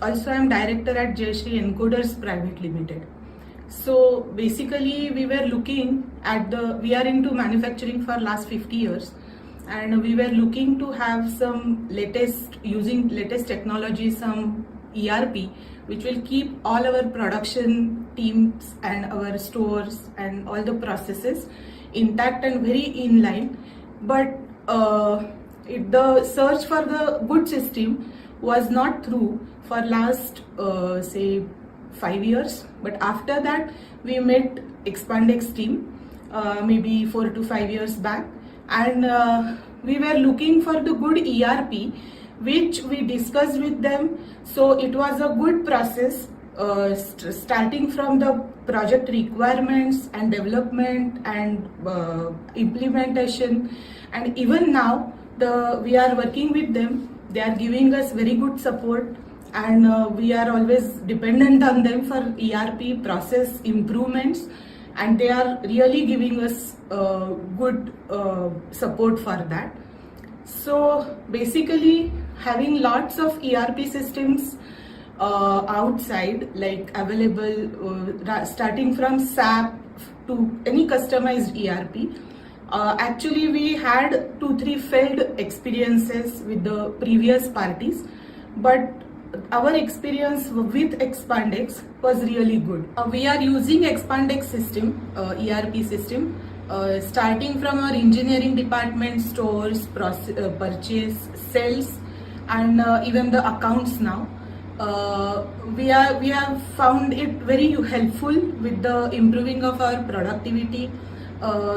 Also, I'm Director at Jayashree Encoders Private Limited. So basically, we were looking at we are into manufacturing for last 50 years, and we were looking to have some using latest technology, some ERP, which will keep all our production teams and our stores and all the processes intact and very in line. But the search for the good system was not through for last say 5 years. But after that, we met Expandex team maybe 4 to 5 years back, and we were looking for the good ERP, which we discussed with them. So it was a good process, starting from the project requirements and development and implementation. And even now, we are working with them. They are giving us very good support, and we are always dependent on them for ERP process improvements. And they are really giving us good support for that. So basically, having lots of ERP systems outside, like available, starting from SAP to any customized ERP. Actually, we had 2-3 failed experiences with the previous parties, but our experience with Expandex was really good. We are using Expandex system, ERP system, starting from our engineering department, stores, purchase, sales, and even the accounts now. We have found it very helpful with the improving of our productivity.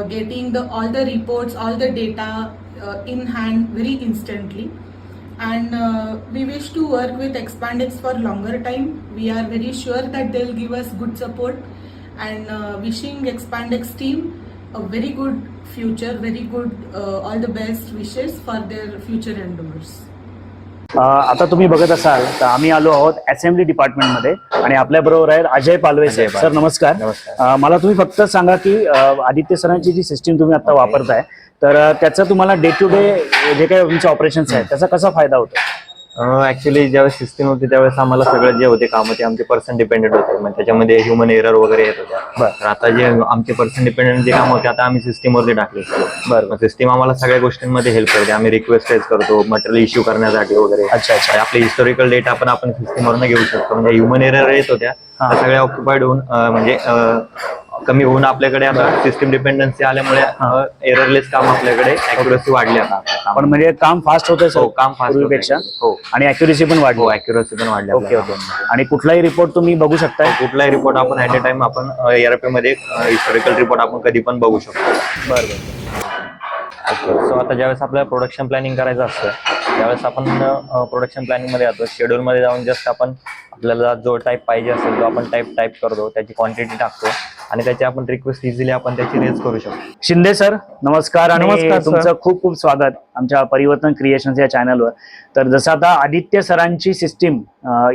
Getting all the reports, all the data in hand very instantly, and we wish to work with Expandex for longer time. We are very sure that they'll give us good support, and wishing Expandex team a very good future, very good all the best wishes for their future endeavors. आता तुम्ही बघत असाल तर आम्ही आलो आहोत assembly डिपार्टमेंटमध्ये आणि आपल्या बरोबर आहेत अजय पालवे सर. नमस्कार. मला तुम्ही फक्त सांगा की आदित्य सरांची जी सिस्टीम तुम्ही आता वापरताय तर त्याचा तुम्हाला डे टू डे जे काही तुमचे ऑपरेशन्स आहेत त्याचा कसा फायदा होतो? ऍक्च्युली ज्यावेळेस सिस्टीम होती त्यावेळेस आम्हाला सगळं जे होते कामं ते आमचे पर्सन डिपेंडेंट होते, म्हणजे त्याच्यामध्ये ह्युमन एरर वगैरे येत होत्या. तर आता जे आमचे पर्सन डिपेंडेंट जे काम होते आता आम्ही सिस्टीमवरती टाकले. बरं, सिस्टीम आम्हाला सगळ्या गोष्टींमध्ये हेल्प करते. आम्ही रिक्वेस्ट रेज करतो मटेरियल इश्यू करण्यासाठी वगैरे. अच्छा, आपले हिस्टोरिकल डेटा पण आपण सिस्टीमवरनं घेऊ शकतो. म्हणजे ह्युमन एरर येत होत्या त्या सगळ्या ऑक्युपाईड होऊन म्हणजे कमी होऊन आपल्याकडे आता सिस्टीम डिपेंडन्सी आल्यामुळे एररलेस काम आपल्याकडे ऍक्युरसी वाढली आता. पण म्हणजे काम फास्ट होतं सर काम फास्ट पूर्वीपेक्षा. हो, आणि अॅक्युरेसी पण वाढली. हो, ऍक्युरसी पण वाढली. Okay okay. आणि कुठलाही रिपोर्ट तुम्ही बघू शकता. कुठलाही रिपोर्ट आपण ऍट अ टाइम आपण ERP मध्ये हिस्टोरिकल रिपोर्ट आपण कधी पण बघू शकतो. बरं. सो आता ज्यावेळेस आपल्याला प्रोडक्शन प्लॅनिंग करायचं असतं त्यावेळेस आपण प्रोडक्शन प्लॅनिंग मध्ये जातो. शेड्यूल मध्ये जाऊन जस्ट आपण आपल्याला जो टाईप पाहिजे असेल तो आपण टाईप करतो, त्याची क्वांटिटी टाकतो आणि त्याची आपण रिक्वेस्ट इझिली आपण त्याची रेज करू शकतो. शिंदे सर नमस्कार. आणि नमस्कार सर. तुमचं खूप खूप स्वागत आमच्या परिवर्तन क्रिएशन्स या चॅनलवर. तर जसं आता आदित्य सरांची सिस्टीम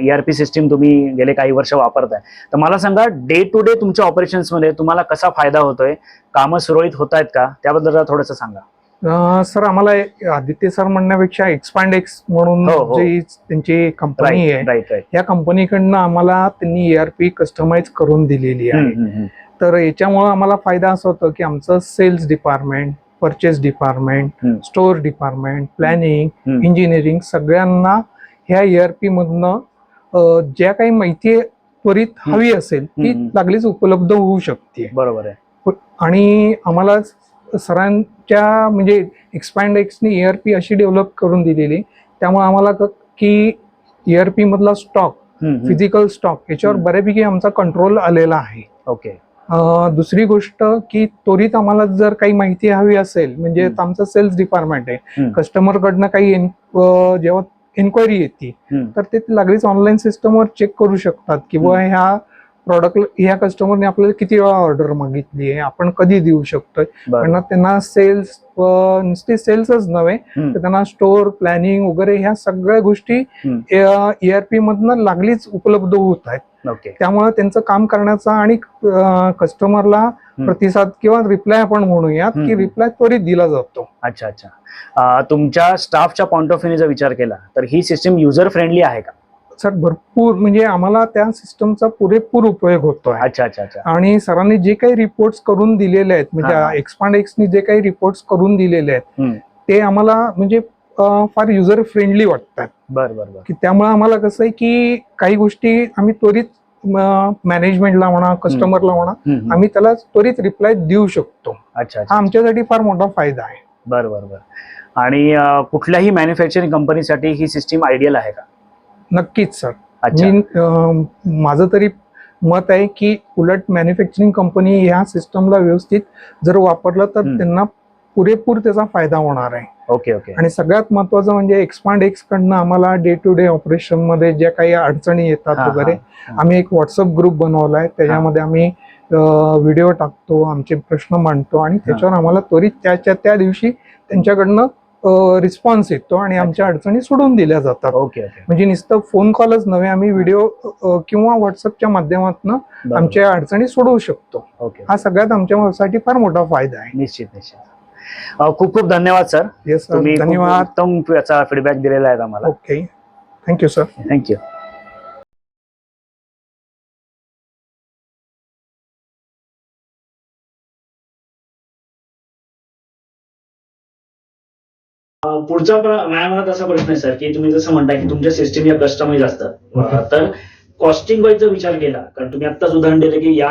ERP सिस्टीम तुम्ही गेले काही वर्ष वापरताय, तर मला सांगा डे टू डे तुमच्या ऑपरेशन्समध्ये तुम्हाला कसा फायदा होतोय, कामं सुरळीत होत आहेत का, त्याबद्दल जरा थोडंसं सांगा. सर आम्हाला आदित्य सर म्हणण्यापेक्षा एक्सपांड एक्स म्हणून हो. जी त्यांची कंपनी आहे राईट. या कंपनीकडनं आम्हाला त्यांनी ERP कस्टमाइज करून दिलेली आहे. तर याच्यामुळे आम्हाला फायदा असा होतो की आमचं sales department, purchase department, store department, planning, engineering सगळ्यांना ह्या ERP मधनं ज्या काही माहिती त्वरित हवी असेल ती लागलीच उपलब्ध होऊ शकते. बरोबर आहे. आणि आम्हाला सरांच्या म्हणजे एक्सपांड एक्सने ERP अशी डेव्हलप करून दिलेली त्यामुळे आम्हाला की ERP मधला स्टॉक, फिजिकल स्टॉक याच्यावर बऱ्यापैकी आमचा कंट्रोल आलेला आहे. ओके. दुसरी गोष्ट की त्वरित आम्हाला जर काही माहिती हवी असेल म्हणजे आमचं सेल्स डिपार्टमेंट आहे, कस्टमर कडनं काही जेव्हा एन्क्वायरी येते तर ते लागलीच ऑनलाईन सिस्टमवर चेक करू शकतात की बुवा ह्या प्रॉडक्ट ह्या कस्टमरने आपल्याला किती वेळा ऑर्डर मागितली आहे, आपण कधी देऊ शकतोय. पण त्यांना सेल्स नुसते सेल्सच नव्हे तर त्यांना स्टोअर, प्लॅनिंग वगैरे ह्या सगळ्या गोष्टी ERP मधनं लागलीच उपलब्ध होत आहेत. त्यामुळे त्यांचं काम करण्याचा आणि कस्टमरला प्रतिसाद किंवा रिप्लाय आपण म्हणूयात की रिप्लाय त्वरित दिला जातो. अच्छा. तुमच्या स्टाफच्या पॉइंट ऑफ व्ह्यूने जर विचार केला तर ही सिस्टीम युजर फ्रेंडली आहे का? सर भरपूर म्हणजे आम्हाला त्या सिस्टमचा पुरेपूर उपयोग होतोय. अच्छा. आणि सरांनी जे काही रिपोर्ट्स करून दिलेले आहेत म्हणजे एक्सपांड एक्सनी जे काही रिपोर्ट्स करून दिलेले आहेत ते आम्हाला म्हणजे फार युजर फ्रेंडली वाटतात. बरं. की त्यामुळे आम्हाला कसं आहे की काही गोष्टी आम्ही त्वरित मॅनेजमेंटला म्हणा, कस्टमरला म्हणा, आम्ही त्याला त्वरित रिप्लाय देऊ शकतो. अच्छा. हा आमच्यासाठी फार मोठा फायदा आहे. बरं. आणि कुठल्याही मॅन्युफॅक्चरिंग कंपनीसाठी ही सिस्टीम आयडियल आहे का? नक्कीच सर. माझं तरी मत आहे की उलट मॅन्युफॅक्चरिंग कंपनी ह्या सिस्टमला व्यवस्थित जर वापरलं तर त्यांना पुरेपूर त्याचा फायदा होणार आहे. ओके. आणि सगळ्यात महत्वाचं म्हणजे एक्सपांड एक्स कडनं आम्हाला डे टू डे ऑपरेशन मध्ये ज्या काही अडचणी येतात वगैरे आम्ही एक व्हॉट्सअप ग्रुप बनवलाय. त्याच्यामध्ये आम्ही व्हिडिओ टाकतो, आमचे प्रश्न मांडतो आणि त्याच्यावर आम्हाला त्वरित त्या दिवशी त्यांच्याकडनं रिस्पॉन्स येतो आणि आमच्या अडचणी सोडून दिल्या जातात. ओके. म्हणजे नुसतं फोन कॉलच नव्हे, आम्ही व्हिडिओ किंवा व्हॉट्सअपच्या माध्यमातून आमच्या अडचणी सोडवू शकतो. ओके. हा सगळ्यात आमच्यासाठी फार मोठा फायदा आहे. निश्चित. खूप खूप धन्यवाद सर. येस सर, तुम्ही धन्यवाद. उत्तम याचा फीडबॅक दिलेला आहे आम्हाला. Okay, thank you sir. थँक्यू. पुढचा माझ्या मनात असा प्रश्न आहे सर की तुम्ही जसं म्हणता की तुमच्या सिस्टीम या कस्टमाइज असतात, तर कॉस्टिंग वाईज जर विचार केला, कारण तुम्ही आत्ताच उदाहरण दिलं की या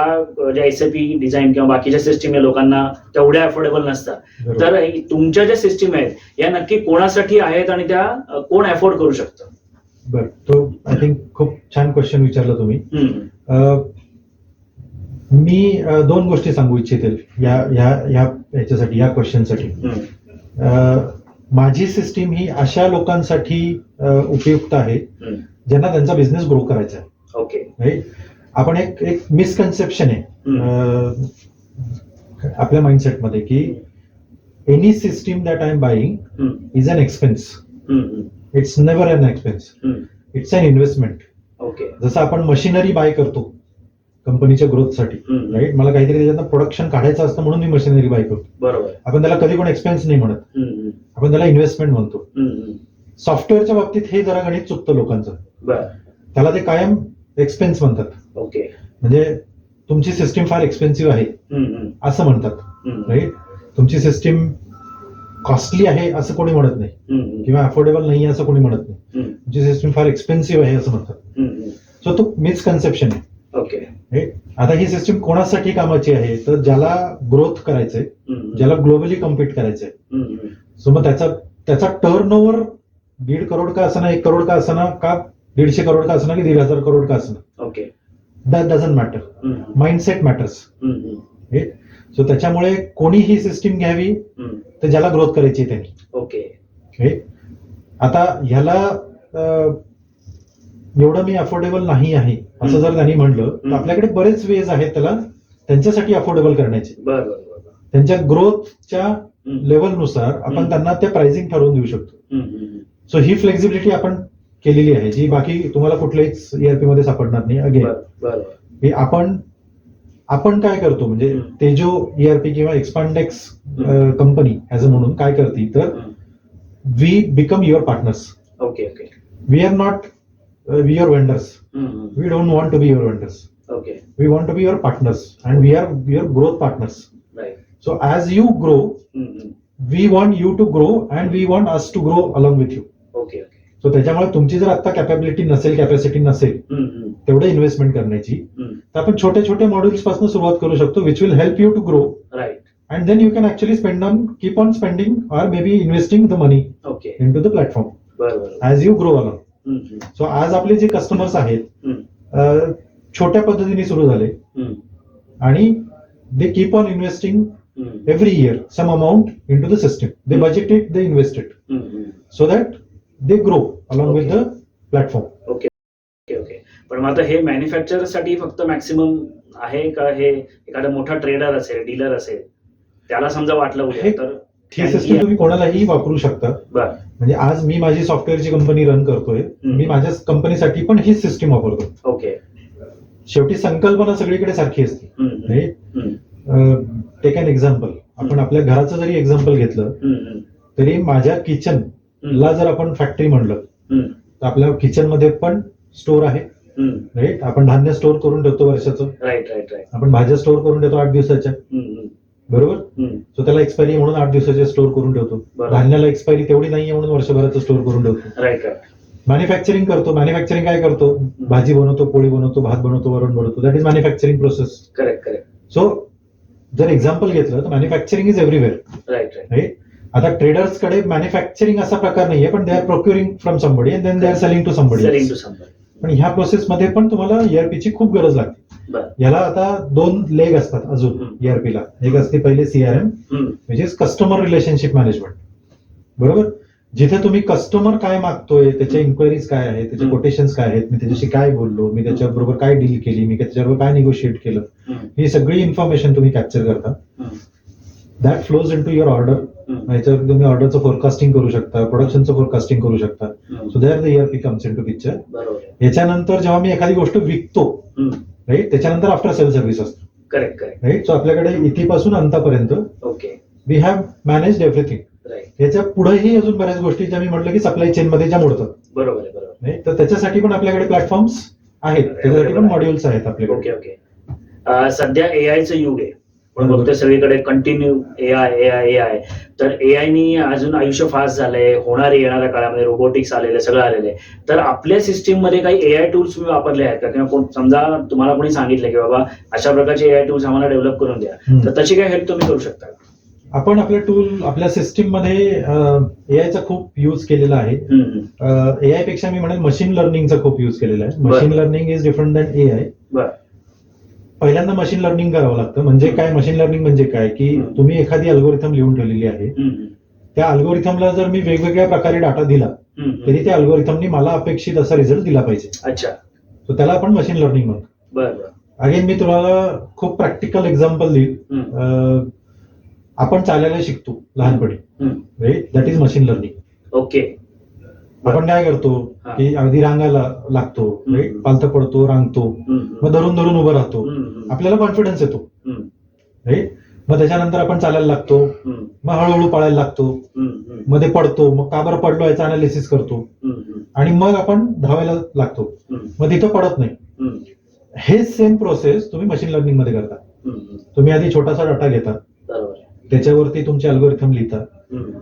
ज्या SAP डिझाईन किंवा बाकीच्या सिस्टीम या लोकांना तेवढ्या अफोर्डेबल नसतात, तर तुमच्या ज्या सिस्टीम आहेत या नक्की कोणासाठी आहेत आणि त्या कोण अफोर्ड करू शकतं? बरं, तो आय थिंक खूप छान क्वेश्चन विचारला तुम्ही. मी दोन गोष्टी सांगू इच्छिते याच्यासाठी, या क्वेश्चनसाठी. माझी सिस्टीम ही अशा लोकांसाठी उपयुक्त आहे ज्यांना त्यांचा बिझनेस ग्रो करायचा आहे. ओके. राईट. आपण एक मिसकन्सेप्शन आहे आपल्या माइंडसेटमध्ये की any system that I am buying is an expense. It's never an expense, it's an investment. Okay. जसं आपण मशिनरी बाय करतो कंपनीच्या ग्रोथसाठी, राईट, मला काहीतरी त्याच्यातनं प्रोडक्शन काढायचं असतं म्हणून मी मशिनरी बाय करतो. बरोबर. आपण त्याला कधी पण एक्सपेन्स नाही म्हणत, आपण त्याला इन्व्हेस्टमेंट म्हणतो. सॉफ्टवेअरच्या बाबतीत हे जरा गणित चुकतं लोकांचं. बर. त्याला ते कायम एक्सपेन्स म्हणतात. ओके. म्हणजे तुमची सिस्टीम फार एक्सपेन्सिव्ह आहे असं म्हणतात. राईट. तुमची सिस्टीम कॉस्टली आहे असं कोणी म्हणत नाही, किंवा अफोर्डेबल नाही असं कोणी म्हणत नाही. तुमची सिस्टीम फार एक्सपेन्सिव्ह आहे असं म्हणतात. सो तो मिसकन्सेप्शन आहे. ओके. आता ही सिस्टीम कोणासाठी कामाची आहे, तर ज्याला ग्रोथ करायचंय, ज्याला ग्लोबली कम्पीट करायचंय. सो मग त्याचा टर्नओव्हर 1.5 करोड का असना, 1 करोड का असना, का 150 करोड का असना, की 1,500 करोड का असना, okay. That doesn't matter. Mindset matters. So त्याच्यामुळे कोणी ही सिस्टीम घ्यावी, तर ज्याला ग्रोथ करायची त्यांनी. ओके. आता ह्याला एवढं मी अफोर्डेबल नाही आहे असं जर त्यांनी म्हणलं, तर आपल्याकडे बरेच वेज आहेत त्याला त्यांच्यासाठी अफोर्डेबल करण्याचे. त्यांच्या ग्रोथच्या लेवलनुसार आपण त्यांना ते प्राइसिंग ठरवून देऊ शकतो. सो ही फ्लेक्झिबिलिटी आपण केलेली आहे, जी बाकी तुम्हाला कुठल्याच ERP मध्ये सापडणार नाही. अगेन आपण काय करतो, म्हणजे तेजो ERP किंवा एक्सपांडेक्स कंपनी ॲज अ म्हणून काय करते, तर we become your partners. Okay. Okay. We are not your vendors. We don't want to be your vendors. Okay. We want to be your partners and we are your growth partners. Right. So as you grow, we want you to grow and we want us to grow along with you. Okay. Okay. So त्याच्यामुळे तुमची जर आता capability नसेल, capacity नसेल तेवढे investment करण्याची, तर आपण छोट्या छोट्या मॉड्यूल्स पासून सुरुवात करू शकतो, which will help you to grow. Right. And then you can actually keep on spending or maybe investing the money okay. Into the platform बरोबर. As you grow along. So आज आपले जे customers आहेत, छोट्या पद्धतीने सुरू झाले आणि they keep on investing every year some amount into the system. They budget it, they invest it, so that they grow along with the platform. Okay. Okay. पण मग आता हे मॅन्युफॅक्चर साठी फक्त मॅक्सिमम आहे का, हे एखादा मोठा ट्रेडर असेल, डीलर असेल, त्याला समजा वाटलं उद्या तर ही सिस्टम तुम्ही कोणालाही वापरू शकता. म्हणजे आज मी माझी सॉफ्टवेअरची कंपनी रन करतोय, मी माझ्या कंपनीसाठी पण हीच सिस्टीम वापरतो. ओके. शेवटी संकल्पना सगळीकडे सारखी असते. टेक एन एक्झाम्पल, आपण आपल्या घराचं जरी एक्झाम्पल घेतलं तरी माझ्या किचनला जर आपण फॅक्टरी म्हणलं, तर आपल्या किचन मध्ये पण स्टोर आहे. राईट. आपण धान्य स्टोर करून ठेवतो वर्षाचं. राईट. आपण भाज्या स्टोर करून ठेवतो 8 दिवसाच्या. बरोबर. सो त्याला एक्सपायरी म्हणून 8 दिवसाच्या स्टोर करून ठेवतो. धान्याला एक्सपायरी तेवढी नाहीये म्हणून वर्षभराचं स्टोर करून ठेवतो. राईट. मॅन्युफॅक्चरिंग करतो. मॅन्युफॅक्चरिंग काय करतो, भाजी बनवतो, पोळी बनवतो, भात बनवतो, वरण बनवतो. That is manufacturing process. Correct. So जर एक्झाम्पल घेतलं तर मॅन्युफॅक्चरिंग इज एव्हरीवेअर. राईट. आता ट्रेडर्स कडे मॅन्युफॅक्चरिंग असा प्रकार नाहीये, पण they are procuring from somebody and then they are selling to somebody. पण ह्या प्रोसेसमध्ये पण तुम्हाला ERPची खूप गरज लागते. याला आता 2 लेग असतात अजून ERPला. एक असते पहिले CRM, which is customer relationship management. बरोबर. जिथे तुम्ही कस्टमर काय मागतोय, त्याच्या इन्क्वायरीज काय आहेत, त्याचे कोटेशन्स काय आहेत, मी त्याच्याशी काय बोललो, मी त्याच्याबरोबर काय डील केली, मी त्याच्याबरोबर काय निगोशिएट केलं, ही सगळी इन्फॉर्मेशन तुम्ही कॅप्चर करता. That flows into your order. याच्यावर तुम्ही ऑर्डरचं फोरकास्टिंग करू शकता, प्रोडक्शनचं फोरकास्टिंग करू शकता. So there the ERP comes into picture. याच्यानंतर जेव्हा मी एखादी गोष्ट विकतो, राईट, त्याच्यानंतर आफ्टर सेल सर्व्हिस असतो. करेक्ट. राईट. सो आपल्याकडे इथपासून अंतापर्यंत वी हॅव मॅनेज्ड एव्हरीथिंग. याच्या पुढेही अजून बऱ्याच गोष्टी ज्या मी म्हटलं की सप्लाय चेन मध्ये ज्या मोडतात. बरोबर. तर त्याच्यासाठी पण आपल्याकडे प्लॅटफॉर्म्स आहेत, त्याच्यासाठी पण मॉड्यूल्स आहेत आपल्याकडे. ओके. सध्या AIचं युग आहे. पण बघतोय सगळीकडे कंटिन्यू AI. तर AIनी अजून आयुष्य फास्ट झालंय. होणारे येणाऱ्या काळामध्ये रोबोटिक्स आलेले, सगळं आलेले. तर आपल्या सिस्टीम मध्ये काही AI टूल्स तुम्ही वापरले आहेत का, किंवा समजा तुम्हाला कोणी सांगितलं की बाबा अशा प्रकारचे AI टूल्स आम्हाला डेव्हलप करून द्या, तर तशी काय हेल्प तुम्ही करू शकता? आपण आपले टूल आपल्या सिस्टीम मध्ये AIचा खूप युज केलेला आहे. AI पेक्षा मी म्हणेल मशीन लर्निंगचा खूप युज केलेला आहे. Machine learning is different than AI. पहिल्यांदा मशीन लर्निंग करावं लागतं. म्हणजे काय मशीन लर्निंग म्हणजे काय, की तुम्ही एखादी अल्गोरिथम लिहून ठेवलेली आहे, त्या अल्गोरिथमला जर मी वेगवेगळ्या प्रकारे डाटा दिला तरी त्या अल्गोरिथमनी मला अपेक्षित असा रिझल्ट दिला पाहिजे. अच्छा. तर त्याला आपण मशीन लर्निंग म्हणतो. अगेन मी तुम्हाला खूप प्रॅक्टिकल एक्झाम्पल देईल. आपण चालायला शिकतो लहानपणी, right, that is machine learning. Okay. आपण काय करतो की अगदी रांगायला लागतो, राईट, पालथं पडतो, रांगतो, मग धरून उभं राहतो, आपल्याला कॉन्फिडन्स येतो, राईट. मग त्याच्यानंतर आपण चालायला लागतो, हम्म, मग हळूहळू पळायला लागतो, हम्म, हम्म, मध्ये पडतो, मग का बरं पडलो याचा अनालिसिस करतो हम्म, आणि मग आपण धावायला लागतो, हम्म, मग तिथं पडत नाही. हम्म, हे सेम प्रोसेस तुम्ही मशीन लर्निंग मध्ये करता. हम्म, तुम्ही आधी छोटासा डाटा घेता, बरोबर आहे. त्याच्यावरती तुमचे अल्गोरिथम लिहिता, हम्म,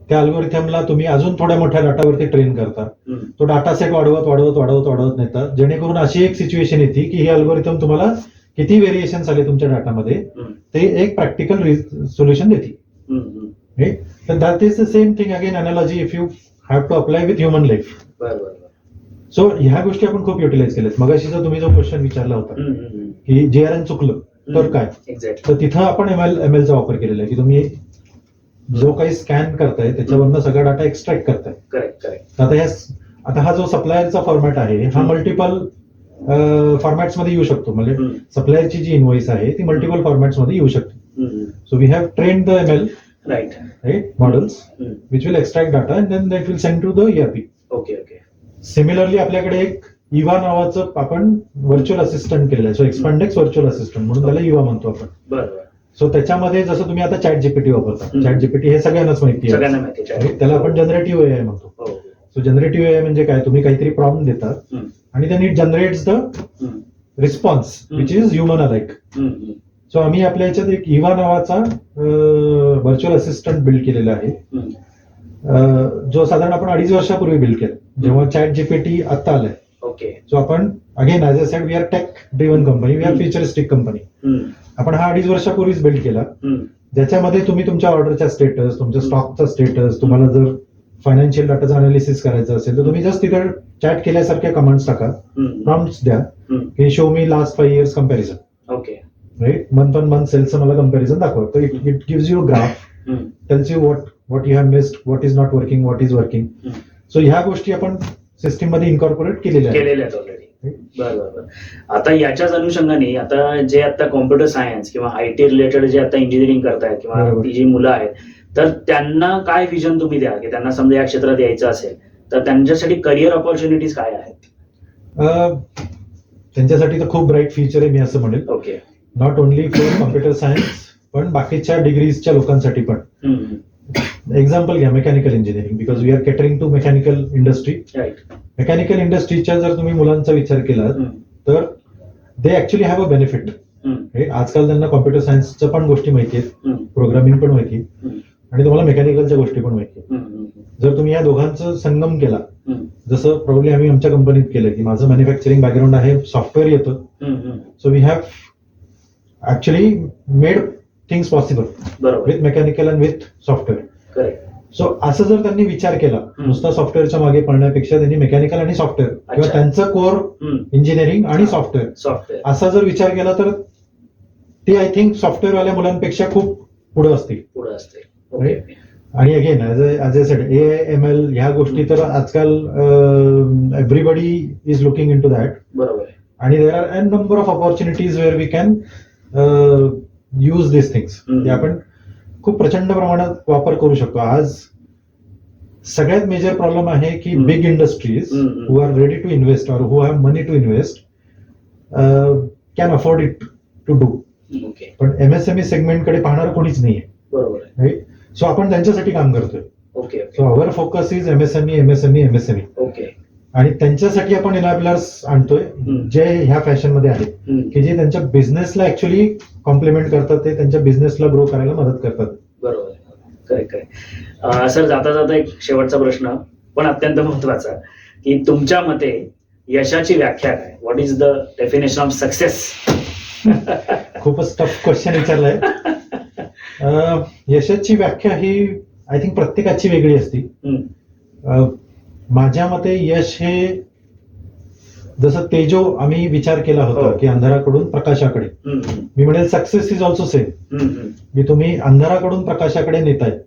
त्या अल्गोरिथमला तुम्ही अजून थोड्या मोठ्या डाटावरती ट्रेन करता, हम्म, तो डाटा सेट वाढवत वाढवत वाढवत वाढवत नेता, जेणेकरून अशी एक सिच्युएशन येते की हे अल्गोरिथम तुम्हाला किती व्हेरिएशन आले तुमच्या डाटामध्ये हम्म, ते एक प्रॅक्टिकल सोल्युशन देते. हम्म, हम्म, Okay? तर that is the same thing again analogy if you have to apply with human life. बरोबर, बरोबर. सो ह्या गोष्टी आपण खूप युटिलाइज केल्यात. मगाशीचा तुम्ही जो क्वेश्चन विचारला होता हम्म, हम्म, की JRN चुकलं तर काय, एक्झॅक्टली. तर तिथं आपण MLचा वापर केलेला आहे की तुम्ही जो काही स्कॅन करताय त्याच्यावरनं सगळा डाटा एक्स्ट्रॅक्ट करताय. Correct, correct. आता हा जो सप्लायरचा फॉर्मॅट आहे हा मल्टिपल फॉर्मॅट्स मध्ये येऊ शकतो. म्हणजे हम्म, सप्लायरची जी इनवॉइस आहे ती मल्टिपल फॉर्मॅट्स मध्ये येऊ शकते. Hmm, so we have trained the ML right. Models hmm, which will extract data and then that will send to the ERP. Okay, okay. Similarly आपल्याकडे एक इवा नावाचं आपण व्हर्च्युअल असिस्टंट केलेलं आहे. सो एक्सपांडेक्स व्हर्च्युअल असिस्टंट म्हणून त्याला इवा म्हणतो आपण. बरोबर. सो त्याच्यामध्ये जसं तुम्ही आता चॅट जीपीटी वापरता, हम्म. चॅट जीपीटी हे सगळ्यांनाच माहिती आहे. सगळ्यांना माहिती आहे. Right? त्याला आपण जनरेटिव्ह AI म्हणतो. हो. सो जनरेटिव्ह AI म्हणजे काय, तुम्ही काहीतरी प्रॉम्प्ट देता हम्म, आणि then it generates the हम्म, response which is human alike. हम्म, हम्म, सो आम्ही आपल्या याच्यात एक इवा नावाचा व्हर्च्युअल असिस्टंट बिल्ड केलेला आहे, हम्म, जो साधारण आपण 2.5 वर्षापूर्वी बिल्ड केला जेव्हा चॅट जीपीटी आता आलाय. ओके. सो आपण again as I said we are tech driven company, we are futuristic company. Hmm, आपण हा 2.5 वर्षापूर्वीच बिल्ड केला, हम्म, ज्याच्यामध्ये तुम्ही तुमच्या ऑर्डरचा स्टेटस, तुमच्या स्टॉकचा स्टेटस, तुम्हाला जर फायनान्शियल डाटाचं अनालिसिस करायचं असेल तर तुम्ही जस्ट तिथे चॅट केल्यासारख्या कमांड्स टाका, हम्म, प्रॉम्प्ट्स द्या हम्म, की show me last 5 years comparison, okay. Right, month on month सेल्सचं मला कंपॅरिझन दाखवा. तर it gives you graph, hmm, tells you what you have missed, what is not working, what is working. Hmm. So ह्या गोष्टी आपण system मध्ये incorporate केलेल्या आहेत. केलेले आहेत ऑलरेडी. बरोबर. आता याच्याच अनुषंगाने आता जे आता कॉम्प्युटर सायन्स किंवा IT रिलेटेड जे आता इंजिनिअरिंग करतायत किंवा बरोबर. ती जी मुलं आहेत, तर त्यांना काय विजन तुम्ही द्या की त्यांना समजा या क्षेत्रात यायचं असेल तर त्यांच्यासाठी करिअर ऑपॉर्च्युनिटीज काय आहेत? त्यांच्यासाठी तर खूप ब्राईट फ्युचर आहे मी असं म्हणेल. Okay. Not only for computer science पण बाकीच्या डिग्रीजच्या लोकांसाठी पण. हम्म, एक्झाम्पल घ्या mechanical engineering, because we are catering to mechanical industry. Right. Mechanical इंडस्ट्रीच्या जर तुम्ही मुलांचा विचार केला तर they actually have a benefit. आजकाल त्यांना कॉम्प्युटर सायन्सच्या पण गोष्टी माहिती आहेत, प्रोग्रामिंग पण माहिती आहे आणि तुम्हाला मेकॅनिकलच्या गोष्टी पण माहिती आहेत. जर तुम्ही या दोघांचं संगम केला, जसं प्रॉब्ली आम्ही आमच्या कंपनीत केलं की माझं मॅन्युफॅक्चरिंग बॅकग्राऊंड आहे, सॉफ्टवेअर येतं, so we have actually made things possible with mechanical and with software. Correct. So असं जर त्यांनी विचार केला, नुसता सॉफ्टवेअरच्या मागे पळण्यापेक्षा त्यांनी मेकॅनिकल आणि सॉफ्टवेअर किंवा अच्छा. त्यांचं कोर इंजिनिअरिंग आणि सॉफ्टवेअर असा जर विचार केला तर ते आय थिंक सॉफ्टवेअरवाल्या मुलांपेक्षा खूप पुढे असतील. पुढे असते. Right? आणि again as I sed AI/ML ह्या गोष्टी तर आजकाल everybody is looking into that. बरोबर आहे. आणि there are an number of opportunities where we can use this things. ते आपण खूप प्रचंड प्रमाणात वापर करू शकतो. आज सगळ्यात मेजर प्रॉब्लेम आहे की big industries who are ready to invest or who have money to invest can afford it to do. Okay. पण MSME सेगमेंटकडे पाहणार कोणीच नाहीये. बरोबर आहे. राईट. सो आपण त्यांच्यासाठी काम करतोय. Okay. So our focus is MSME. Okay. आणि त्यांच्यासाठी आपण एनाबलर्स आणतोय जे ह्या फॅशन मध्ये आहेत, की जे त्यांच्या बिझनेसला ऍक्च्युली कॉम्प्लिमेंट करतात, ते त्यांच्या बिझनेसला ग्रो करायला मदत करतात. बरोबर. करेक्ट. सर, जाता जाता एक शेवटचा प्रश्न पण अत्यंत महत्वाचा, की तुमच्या मते यशाची व्याख्या काय? What is the definition of success? खूपच टफ क्वेश्चन विचारलाय. यशाची व्याख्या ही आय थिंक प्रत्येकाची वेगळी असती. माझ्या मते यश हे जसं तेजो आम्ही विचार केला होता की अंधाराकडून प्रकाशाकडे, मी म्हणेल सक्सेस इज ऑल्सो सेम, की तुम्ही अंधाराकडून प्रकाशाकडे नेताय.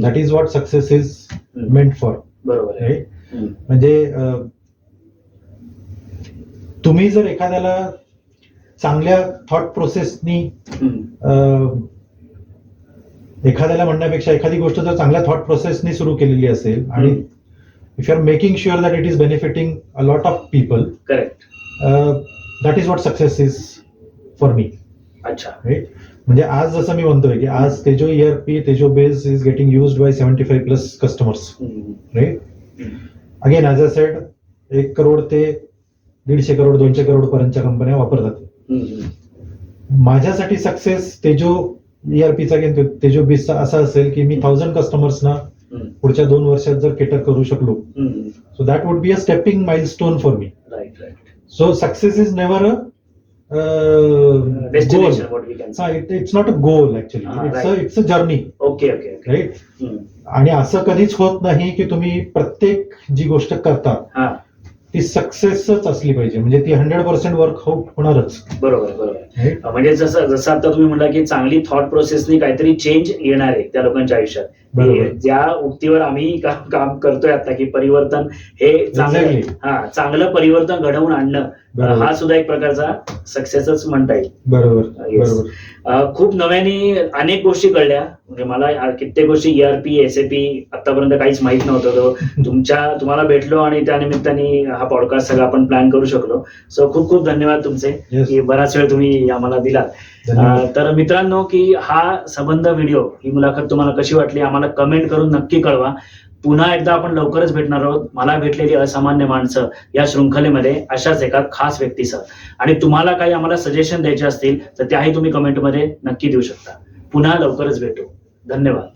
That is what success is meant for. बरोबर. म्हणजे तुम्ही जर एखाद्याला चांगल्या थॉट प्रोसेसनी, एखाद्याला म्हणण्यापेक्षा एखादी गोष्ट जर चांगल्या थॉट प्रोसेसनी सुरू केलेली असेल आणि if you are making sure that it is benefiting a lot of people, correct, that is what success is for me. अच्छा. राईट. म्हणजे आज जसं मी म्हणतोय की आज Tejo ERP, Tejo base is getting used by 75+ customers, right? Again as I said 1 crore ते 150 करोड 200 करोड पर्यंतच्या कंपन्या वापरतात. माझ्यासाठी सक्सेस तेजो ERPचा तेजो बेसचा असा असेल की मी 1000 कस्टमर्सना पुढच्या 2 वर्षात जर केटर करू शकलो, so that would be a stepping milestone for me. Right right. So success is never a destination what we can say. It's not a goal actually, it's a journey, okay okay okay. Right? आणि असं कधीच होत नाही की तुम्ही प्रत्येक जी गोष्ट करता हा ती सक्सेसच असली पाहिजे, म्हणजे ती 100% वर्कआउट होणारच. बरोबर बरोबर. Right? म्हणजे जसं आता तुम्ही म्हणला की चांगली थॉट प्रोसेसनी काहीतरी चेंज येणार आहे त्या लोकांच्या आयुष्यात. बरोबर. ज्या उक्तीवर आम्ही काम करतोय आता की परिवर्तन हे चांगलं, Exactly. हा चांगलं परिवर्तन घडवून आणणं बरोबर. हा सुद्धा एक प्रकारचा सक्सेसच म्हणता येईल. बरोबर Yes. बरोबर. खूप नव्याने अनेक गोष्टी कळल्या. म्हणजे मला कित्येक गोष्टी ERP SAP आतापर्यंत काहीच माहित नव्हतं. तुम्हाला भेटलो आणि त्या निमित्ताने हा पॉडकास्ट सगळा आपण प्लॅन करू शकलो. सो खूप खूप धन्यवाद तुमचे Yes. की बराच वेळ तुम्ही आम्हाला दिला. धन्यवाद. तर मित्रांनो, की हा संबंध व्हिडिओ ही मुलाखत तुम्हाला कशी वाटली आम्हाला कमेंट करून नक्की कळवा. पुन्हा एकदा आपण लवकरच भेटणार आहोत मला भेटलेली असामान्य माणसं या शृंखलेमध्ये अशाच एका खास व्यक्तीसह. आणि तुम्हाला काही आम्हाला सजेशन द्यायचे असतील तर त्याही तुम्ही कमेंटमध्ये नक्की देऊ शकता. पुन्हा लवकरच भेटू. धन्यवाद.